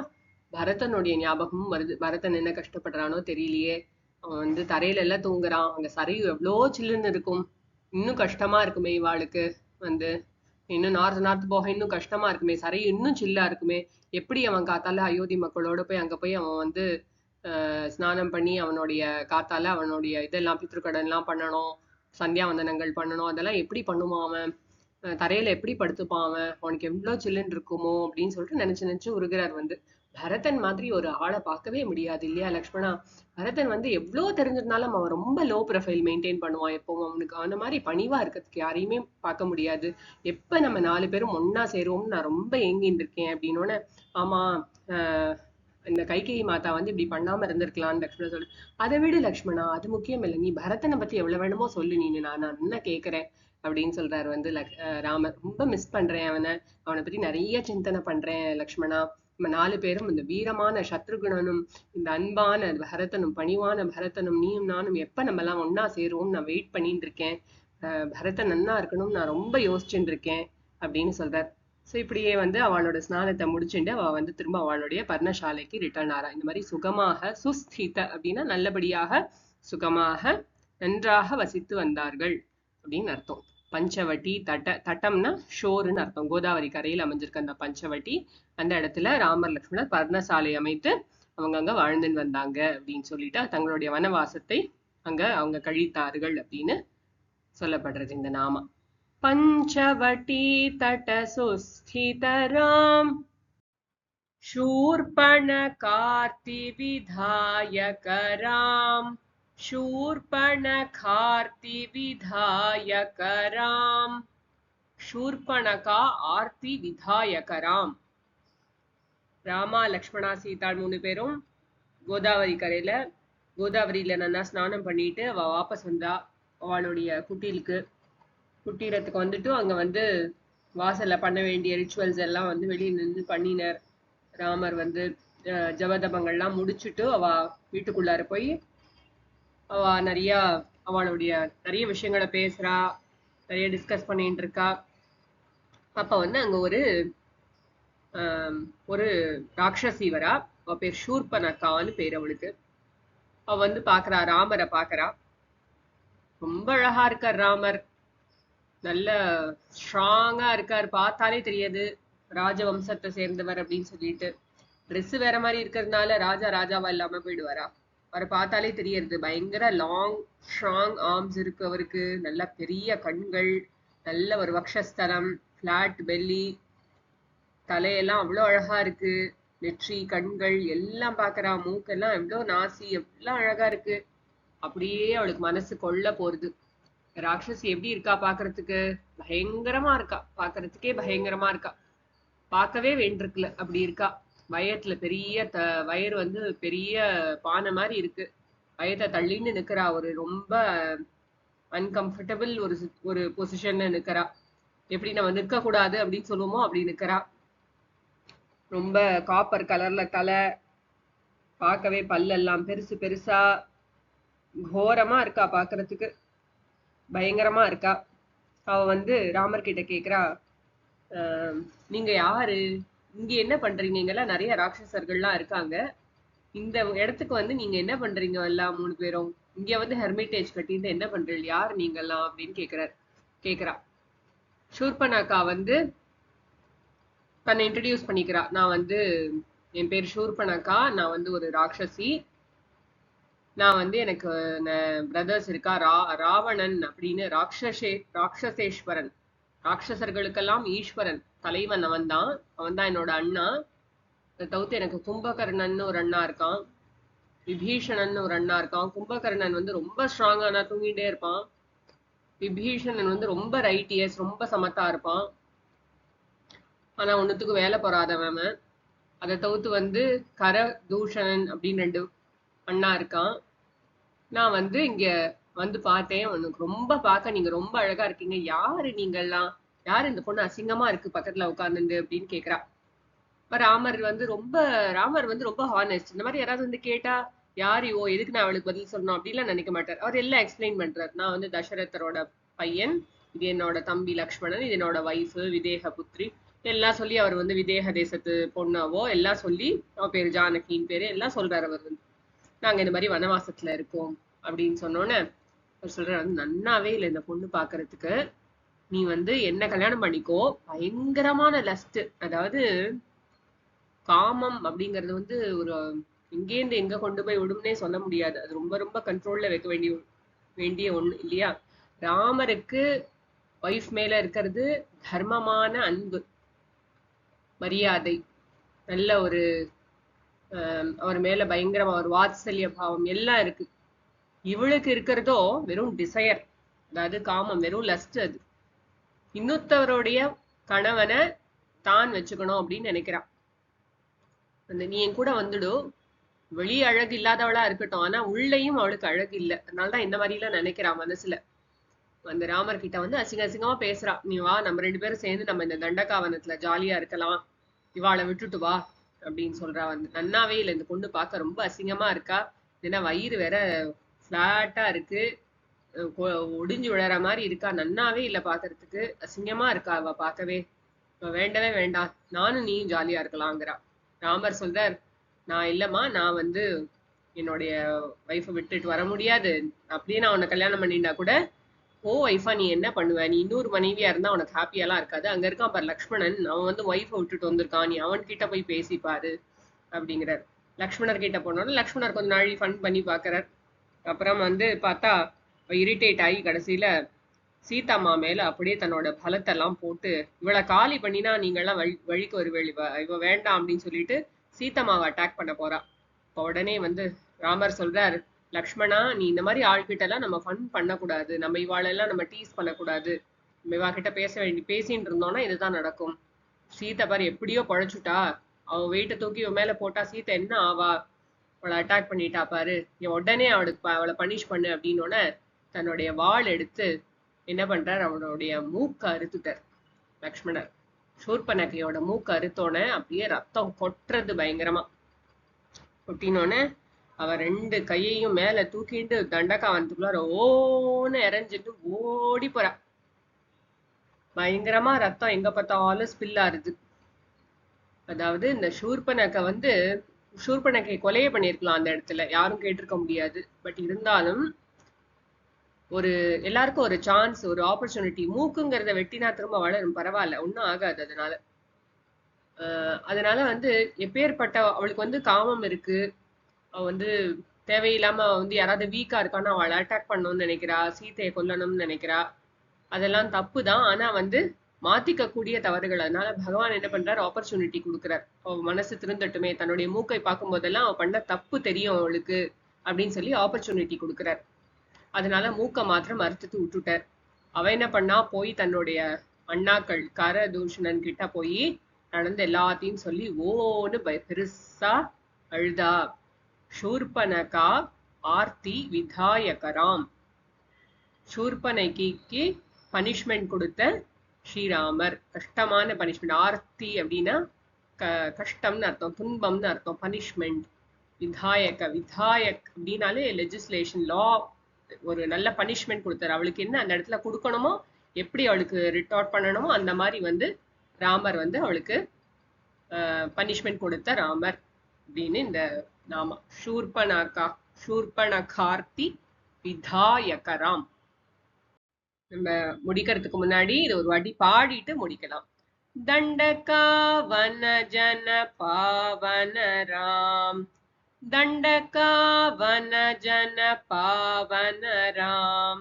பரதனுடைய ஞாபகமும் வருது. பரதன் என்ன கஷ்டப்படுறானோ தெரியலையே, அவன் வந்து தரையில எல்லாம் தூங்குறான், அங்க சரிவு எவ்வளோ சில்லுன்னு இருக்கும், இன்னும் கஷ்டமா இருக்குமே இவாளுக்கு, வந்து இன்னும் நார்த் போக இன்னும் கஷ்டமா இருக்குமே, சரிவு இன்னும் சில்லா இருக்குமே, எப்படி அவன் காத்தால அயோத்தி மக்களோட போய் அங்க போய் அவன் வந்து ஸ்நானம் பண்ணி அவனுடைய காத்தால அவனுடைய இதெல்லாம் பித்ருக்கடன் எல்லாம் பண்ணணும், சந்தியாவந்தனங்கள் பண்ணணும், அதெல்லாம் எப்படி பண்ணுவான் அவன், தரையில எப்படி படுத்துப்பான் அவன், அவனுக்கு எவ்வளவு சில்லுன்னு இருக்குமோ அப்படின்னு சொல்லிட்டு நினைச்சு நினைச்சு உருகிறார். வந்து பரதன் மாதிரி ஒரு ஆளை பார்க்கவே முடியாது இல்லையா லக்ஷ்மணா. பரதன் வந்து எவ்வளவு தெரிஞ்சிருந்தாலும் அவன் ரொம்ப லோ ப்ரொஃபைல் மெயின்டைன் பண்ணுவான் எப்பவும். அவனுக்கு அந்த மாதிரி பணிவா இருக்கிறதுக்கு யாரையுமே பார்க்க முடியாது. எப்ப நம்ம 4 பேரும் ஒன்னா சேருவோம்னு நான் ரொம்ப ஏங்கின்னு இருக்கேன் அப்படின்னோட, ஆமா இந்த கைகேயி மாதா வந்து இப்படி பண்ணாம இருந்திருக்கலாம்னு லக்ஷ்மணா சொல்லு. அதை விடு லக்ஷ்மணா, அது முக்கியம் இல்லை, நீ பரதனை பத்தி எவ்வளவு வேணுமோ சொல்லு, நான் என்ன கேட்கிறேன் அப்படின்னு சொல்றாரு வந்து ராமர். ரொம்ப மிஸ் பண்றேன் அவனை பத்தி நிறைய சிந்தனை பண்றேன் லக்ஷ்மணா. நம்ம 4 பேரும் இந்த வீரமான சத்ருகுணனும் இந்த அன்பான பரதனும் பணிவான பரதனும் நீயும் நானும் எப்ப நம்ம எல்லாம் ஒன்னா சேருவோம் நான் வெயிட் பண்ணிட்டு இருக்கேன். பரதன் நன்னா இருக்கணும் நான் ரொம்ப யோசிச்சுட்டு இருக்கேன் அப்படின்னு சொல்றார். ஸோ இப்படியே வந்து அவளோட ஸ்நானத்தை முடிச்சுட்டு அவ வந்து திரும்ப அவளுடைய பர்ணசாலைக்கு ரிட்டர்ன் ஆறா. இந்த மாதிரி சுகமாக சுஸ்தித அப்படின்னா நல்லபடியாக சுகமாக நன்றாக வசித்து வந்தார்கள் அப்படின்னு அர்த்தம். பஞ்சவட்டி தட்டம்னா ஷோருன்னு அர்த்தம். கோதாவரி கரையில் அமைஞ்சிருக்க அந்த பஞ்சவட்டி, அந்த இடத்துல ராமர் லக்ஷ்மணர் பர்ணசாலை அமைத்து அவங்க அங்க வாழ்ந்துன்னு வந்தாங்க அப்படின்னு சொல்லிட்டு தங்களுடைய வனவாசத்தை அங்க அவங்க கழித்தார்கள் அப்படின்னு சொல்லப்படுறது இந்த நாமம். பஞ்சவட்டி தட சுஸ்திதராம் शूर्पणखार्ति विधायकराम् शूर्पणखार्ति विधायकराम् शूर्पणखा ஆர்த்தி விதாயகராம். ராமா லக்ஷ்மணா சீதாள் 3 பேரும் கோதாவரி கரையில கோதாவரியில நல்லா ஸ்நானம் பண்ணிட்டு அவ வாபஸ் வந்தா அவளுடைய குட்டீரத்துக்கு வந்துட்டு அங்க வந்து வாசல்ல பண்ண வேண்டிய ரிச்சுவல்ஸ் எல்லாம் வந்து வெளியே நின்று பண்ணினர். ராமர் வந்து ஜபதபங்கள்லாம் முடிச்சுட்டு அவ வீட்டுக்குள்ளார போய் அவ அவளுடைய நிறைய விஷயங்களை பேசுறா, நிறைய டிஸ்கஸ் பண்ணிட்டு இருக்கா. அப்ப வந்து அங்க ஒரு ராட்சசி வரா. அவ பேர் ஷூர்பனகான்னு பேர் அவளுக்கு. அவ வந்து பாக்குறா, ராமரை பாக்குறா. ரொம்ப அழகா இருக்கார் ராமர், நல்ல ஸ்ட்ராங்கா இருக்கார், பார்த்தாலே தெரியாது ராஜவம்சத்தை சேர்ந்தவர் அப்படின்னு சொல்லிட்டு. ட்ரெஸ் வேற மாதிரி இருக்கிறதுனால ராஜாவா இல்லாம போயிடுவாரா? அவரை பார்த்தாலே தெரியறது. பயங்கர லாங் ஸ்ட்ராங் ஆர்ம்ஸ் இருக்கு அவருக்கு, நல்ல பெரிய கண்கள், நல்ல ஒரு வக்ஷஸ்தலம், பிளாட் பெல்லி, தலையெல்லாம் அவ்வளோ அழகா இருக்கு, நெற்றி கண்கள் எல்லாம் பாக்குறா, மூக்கெல்லாம் எவ்வளவு நாசி எவ்வளவு அழகா இருக்கு. அப்படியே அவளுக்கு மனசு கொள்ள போறது. ராட்சசி எப்படி இருக்கா பாக்குறதுக்கு? பயங்கரமா இருக்கா, பாக்குறதுக்கே பயங்கரமா இருக்கா, பார்க்கவே வேண்டிருக்குல அப்படி இருக்கா. வயத்துல வயிறு வந்து பெரிய பானை மாதிரி இருக்கு, வயத்தை தள்ளின்னு நிக்கிறா, ஒரு ரொம்ப அன்கம்ஃபர்டபுள் ஒரு பொசிஷன்ல நிக்கிறா. எப்படி நம்ம நிற்க கூடாது அப்படின்னு சொல்லுவோமோ அப்படி நிக்கிறா. ரொம்ப காப்பர் கலர்ல தலை, பார்க்கவே பல்லெல்லாம் பெருசு பெருசா கோரமா இருக்கா, பாக்குறதுக்கு பயங்கரமா இருக்கா. அவ வந்து ராமர் கிட்ட கேக்குறா, நீங்க யாரு, இங்க என்ன பண்றீங்க, இங்கெல்லாம் நிறைய ராட்சசர்கள்லாம் இருக்காங்க, இந்த இடத்துக்கு வந்து நீங்க என்ன பண்றீங்க எல்லாம் 3 பேரும், இங்க வந்து ஹெர்மிட்டேஜ் கட்டிட்டு என்ன பண்றீங்க, யார் நீங்க எல்லாம் அப்படின்னு கேக்குறா. ஷூர்பனகா வந்து தன்னை இன்ட்ரடியூஸ் பண்ணிக்கிறா. நான் வந்து என் பேர் ஷூர்பனகா, நான் வந்து ஒரு ராட்சசி, நான் வந்து எனக்கு பிரதர்ஸ் இருக்கா, ராவணன் அப்படின்னு ராட்சசேஸ்வரன் ராட்சசர்களுக்கெல்லாம் ஈஸ்வரன், தலைவன் அவன்தான். அவன்தான் என்னோட அண்ணா. அதை தவிர்த்து எனக்கு கும்பகர்ணன் ஒரு அண்ணா இருக்கான், விபீஷணன் ஒரு அண்ணா இருக்கான். கும்பகர்ணன் வந்து ரொம்ப ஸ்ட்ராங்கானா தூங்கிட்டே இருப்பான். விபீஷணன் வந்து ரொம்ப ரைட்டியஸ், ரொம்ப சமத்தா இருப்பான். ஆனா ஒண்ணுத்துக்கு வேலை போறாதவன். அதை தவிர்த்து வந்து கரதூஷணன் அப்படின்னு 2 அண்ணா இருக்கான். நான் வந்து இங்க வந்து பார்த்தேன். உனக்கு ரொம்ப பார்க்க நீங்க ரொம்ப அழகா இருக்கீங்க. யாரு நீங்கெல்லாம்? யாரு இந்த பொண்ணு அசிங்கமா இருக்கு பக்கத்துல உட்கார்ந்துண்டு அப்படின்னு கேக்குறா. இப்ப ராமர் வந்து ரொம்ப ஹானஸ்ட். இந்த மாதிரி யாராவது வந்து கேட்டா யார் இவோ, எதுக்கு நான் அவளுக்கு பதில் சொல்லணும் அப்படிலாம் நினைக்க மாட்டார். அவர் எல்லாம் எக்ஸ்பிளைன் பண்றாரு. நான் வந்து தசரதரோட பையன், இது என்னோட தம்பி லக்ஷ்மணன், இது என்னோட வைஃப் விதேக புத்ரி எல்லாம் சொல்லி அவர் வந்து விதேக தேசத்து பொண்ணாவோ எல்லாம் சொல்லி, அவ பேரு ஜானகின்னு பேரு எல்லாம் சொல்றாரு. அவர் வந்து நாங்க இந்த மாதிரி வனவாசத்துல இருக்கோம் அப்படின்னு சொன்னோன்னே அவர் சொல்றாரு, நன்னாவே இல்லை இந்த பொண்ணு பாக்குறதுக்கு. நீ வந்து என்ன கல்யாணம் பண்ணிக்கோ. பயங்கரமான லஸ்ட், அதாவது காமம் அப்படிங்கிறது வந்து ஒரு எங்கேருந்து எங்க கொண்டு போய் விடும்னே சொல்ல முடியாது. அது ரொம்ப ரொம்ப கண்ட்ரோல்ல வைக்க வேண்டிய ஒண்ணு இல்லையா? ராமருக்கு வைஃப் மேல இருக்கிறது தர்மமான அன்பு, மரியாதை, நல்ல ஒரு அவர் மேல பயங்கரமா ஒரு வாத்சல்ய பாவம் எல்லாம் இருக்கு. இவளுக்கு இருக்கிறதோ வெறும் டிசையர், அதாவது காமம், வெறும் லஸ்ட். அது இன்னொருத்தவருடைய கணவனை தான் வச்சுக்கணும் அப்படின்னு நினைக்கிறான். அந்த நீ என் கூட வந்துடு, வெளி அழகு இல்லாதவளா இருக்கட்டும், ஆனா உள்ளேயும் அவளுக்கு அழகு இல்லை. அதனாலதான் இந்த மாதிரி எல்லாம் நினைக்கிறான் மனசுல. அந்த ராமர் கிட்ட வந்து அசிங்கமா பேசுறா. நீ வா, நம்ம 2 பேரும் சேர்ந்து நம்ம இந்த தண்டகாவனத்துல ஜாலியா இருக்கலாம், இவாளை விட்டுட்டு வா அப்படின்னு சொல்றா. வந்து நன்னாவே இல்லை இந்த பொண்ணு, பார்க்க ரொம்ப அசிங்கமா இருக்கா. ஏன்னா வயிறு வேற பிளாட்டா இருக்கு, ஒடிஞ்சு விழற மாதிரி இருக்கா. நன்னாவே இல்லை பாக்குறதுக்கு, அசிங்கமா இருக்கா அவ பார்க்கவே. வேண்டவே வேண்டாம், நானும் நீயும் ஜாலியா இருக்கலாங்கிறா. ராமர் சொல்றார், நான் இல்லம்மா, நான் வந்து என்னுடைய வைஃபை விட்டுட்டு வர முடியாது. அப்படியே நான் உன்னை கல்யாணம் பண்ணிட்டா கூட ஓ வைஃபா நீ என்ன பண்ணுவ? நீ இன்னொரு மனைவியா இருந்தா உனக்கு ஹாப்பியெல்லாம் இருக்காது. அங்க இருக்கான் பாரு லக்ஷ்மணன், அவன் வந்து ஒய்ஃபை விட்டுட்டு வந்திருக்கான், நீ அவன் கிட்ட போய் பேசிப்பாரு அப்படிங்கிறார். லக்ஷ்மணர் கிட்ட போனோம்னா லக்ஷ்மணர் கொஞ்சம் நாளி ஃபன் பண்ணி பாக்குறார். அப்புறம் வந்து பார்த்தா இரிட்டேட் ஆகி கடைசியில சீதாம்மா மேல அப்படியே தன்னோட பலத்தெல்லாம் போட்டு, இவளை காலி பண்ணினா நீங்கெல்லாம் வழிக்கு வருவேள், இவ வேண்டாம் அப்படின்னு சொல்லிட்டு சீதாம்மாவை அட்டாக் பண்ண போறா. இப்போ உடனே வந்து ராமர் சொல்றார், லக்ஷ்மணா நீ இந்த மாதிரி ஆள்கிட்ட எல்லாம் நம்ம ஃபன் பண்ணக்கூடாது, நம்ம இவாளெல்லாம் நம்ம டீஸ் பண்ணக்கூடாது. நம்ம இவா கிட்ட பேசின்னு இருந்தோம்னா இதுதான் நடக்கும். சீதை பாரு எப்படியோ பழைச்சுட்டா, அவ வெயிட்ட தூக்கி இவன் மேல போட்டா சீதை என்ன ஆவா, அவளை அட்டாக் பண்ணிட்டா பாரு, நீ உடனே அவளை பனிஷ் பண்ணு அப்படின்னோட தன்னுடைய வாள் எடுத்து என்ன பண்றார், அவனுடைய மூக்க அறுத்துட்டார் லக்ஷ்மணர். சூர்பனகையோட மூக்க அறுத்தோன அப்படியே ரத்தம் கொட்டுறது பயங்கரமா. கொட்டினோன்னு அவ 2 கையையும் மேல தூக்கிட்டு தண்டகாவனத்துக்குள்ளார ஓன்னு இறஞ்சிட்டு ஓடி போறா. பயங்கரமா ரத்தம் எங்க பார்த்தாலும் ஸ்பில் ஆறுது. அதாவது இந்த சூர்பனகை வந்து சூர்பனகை கொலையை பண்ணிருக்கலாம் அந்த இடத்துல, யாரும் கேட்டிருக்க முடியாது. பட் இருந்தாலும் ஒரு எல்லாருக்கும் ஒரு சான்ஸ், ஒரு ஆப்பர்ச்சுனிட்டி. மூக்குங்கிறத வெட்டினா திரும்ப வளரும், பரவாயில்ல, ஒன்றும் ஆகாது. அதனால வந்து எப்பேற்பட்ட அவளுக்கு வந்து காமம் இருக்கு. அவ வந்து தேவையில்லாம வந்து யாராவது வீக்கா இருக்கான்னு அவளை அட்டாக் பண்ணணும்னு நினைக்கிறா, சீத்தையை கொல்லணும்னு நினைக்கிறா. அதெல்லாம் தப்பு தான், ஆனா வந்து மாத்திக்க கூடிய தவறுகள். அதனால பகவான் என்ன பண்றாரு, ஆப்பர்ச்சுனிட்டி கொடுக்குறார். அவ மனசு திருந்தட்டுமே, தன்னுடைய மூக்கை பார்க்கும் போதெல்லாம் அவ பண்ண தப்பு தெரியும் அவளுக்கு அப்படின்னு சொல்லி ஆப்பர்ச்சுனிட்டி கொடுக்குறார். அதனால மூக்க மாத்திரம் மறுத்துட்டு விட்டுட்டார். அவ என்ன பண்ணா, போய் தன்னுடைய அண்ணாக்கள் கரதூஷணன் கிட்ட போய் நடந்த எல்லாத்தையும் சொல்லி ஓன்னு பெருசா அழுதா. சூர்பனகா ஆர்த்தி விதாயகராம். சூர்பனகைக்கு பனிஷ்மெண்ட் கொடுத்த ஸ்ரீராமர். கஷ்டமான பனிஷ்மெண்ட். ஆர்த்தி அப்படின்னா கஷ்டம்னு அர்த்தம், துன்பம்னு அர்த்தம். பனிஷ்மெண்ட் விதாயக் அப்படின்னாலே லெஜிஸ்லேஷன், லா. ஒரு நல்ல பனிஷ்மெண்ட் கொடுத்தாரு. அவளுக்கு என்ன அந்த இடத்துல கொடுக்கணுமோ, எப்படி அவளுக்கு ரிட்டார்ட் பண்ணணுமோ அந்த மாதிரி வந்து ராமர் வந்து அவளுக்கு பனிஷ்மெண்ட் கொடுத்த ராமர் அப்படின்னு இந்த நாம. சூர்பனகார்த்தி விதாயகராம். நம்ம முடிக்கிறதுக்கு முன்னாடி இது ஒரு வாட்டி பாடிட்டு முடிக்கலாம். தண்டகாவன ஜன பாவன ராம், दंडकावन जन पावन राम,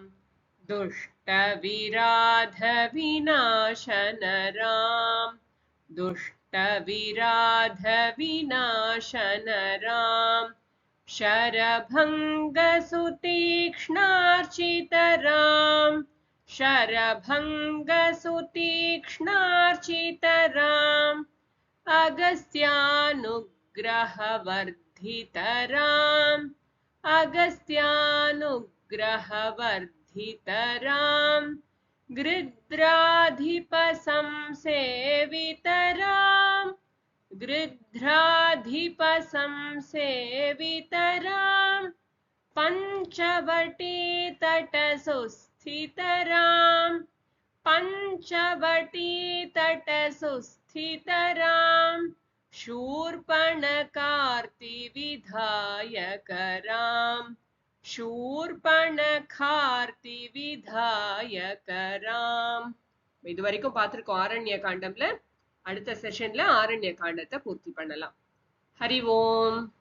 दुष्ट दुष्टविराध विनाशनराम दुष्टविराध विनाशनराम शरभंग सुतीक्ष्णार्चितराम शरभंग सुतीक्ष्णार्चितराम अगस्त्यानुग्रहवर्धितराम अगस्त्यानुग्रहवर्धितराम गृध्राधिपसंसेवितराम गृध्राधिपसंसेवितराम पंचवटी तटसुस्थितराम पंचवटी तटसुस्थितराम शूर्पणखार्तिविधायकराम शूर्पणखार्तिविधायकराम இது வரைக்கும் பார்த்திருக்கோம் ஆரண்ய காண்டம்ல. அடுத்த செஷன்ல ஆரண்ய காண்டத்தை பூர்த்தி பண்ணலாம். ஹரி ஓம்.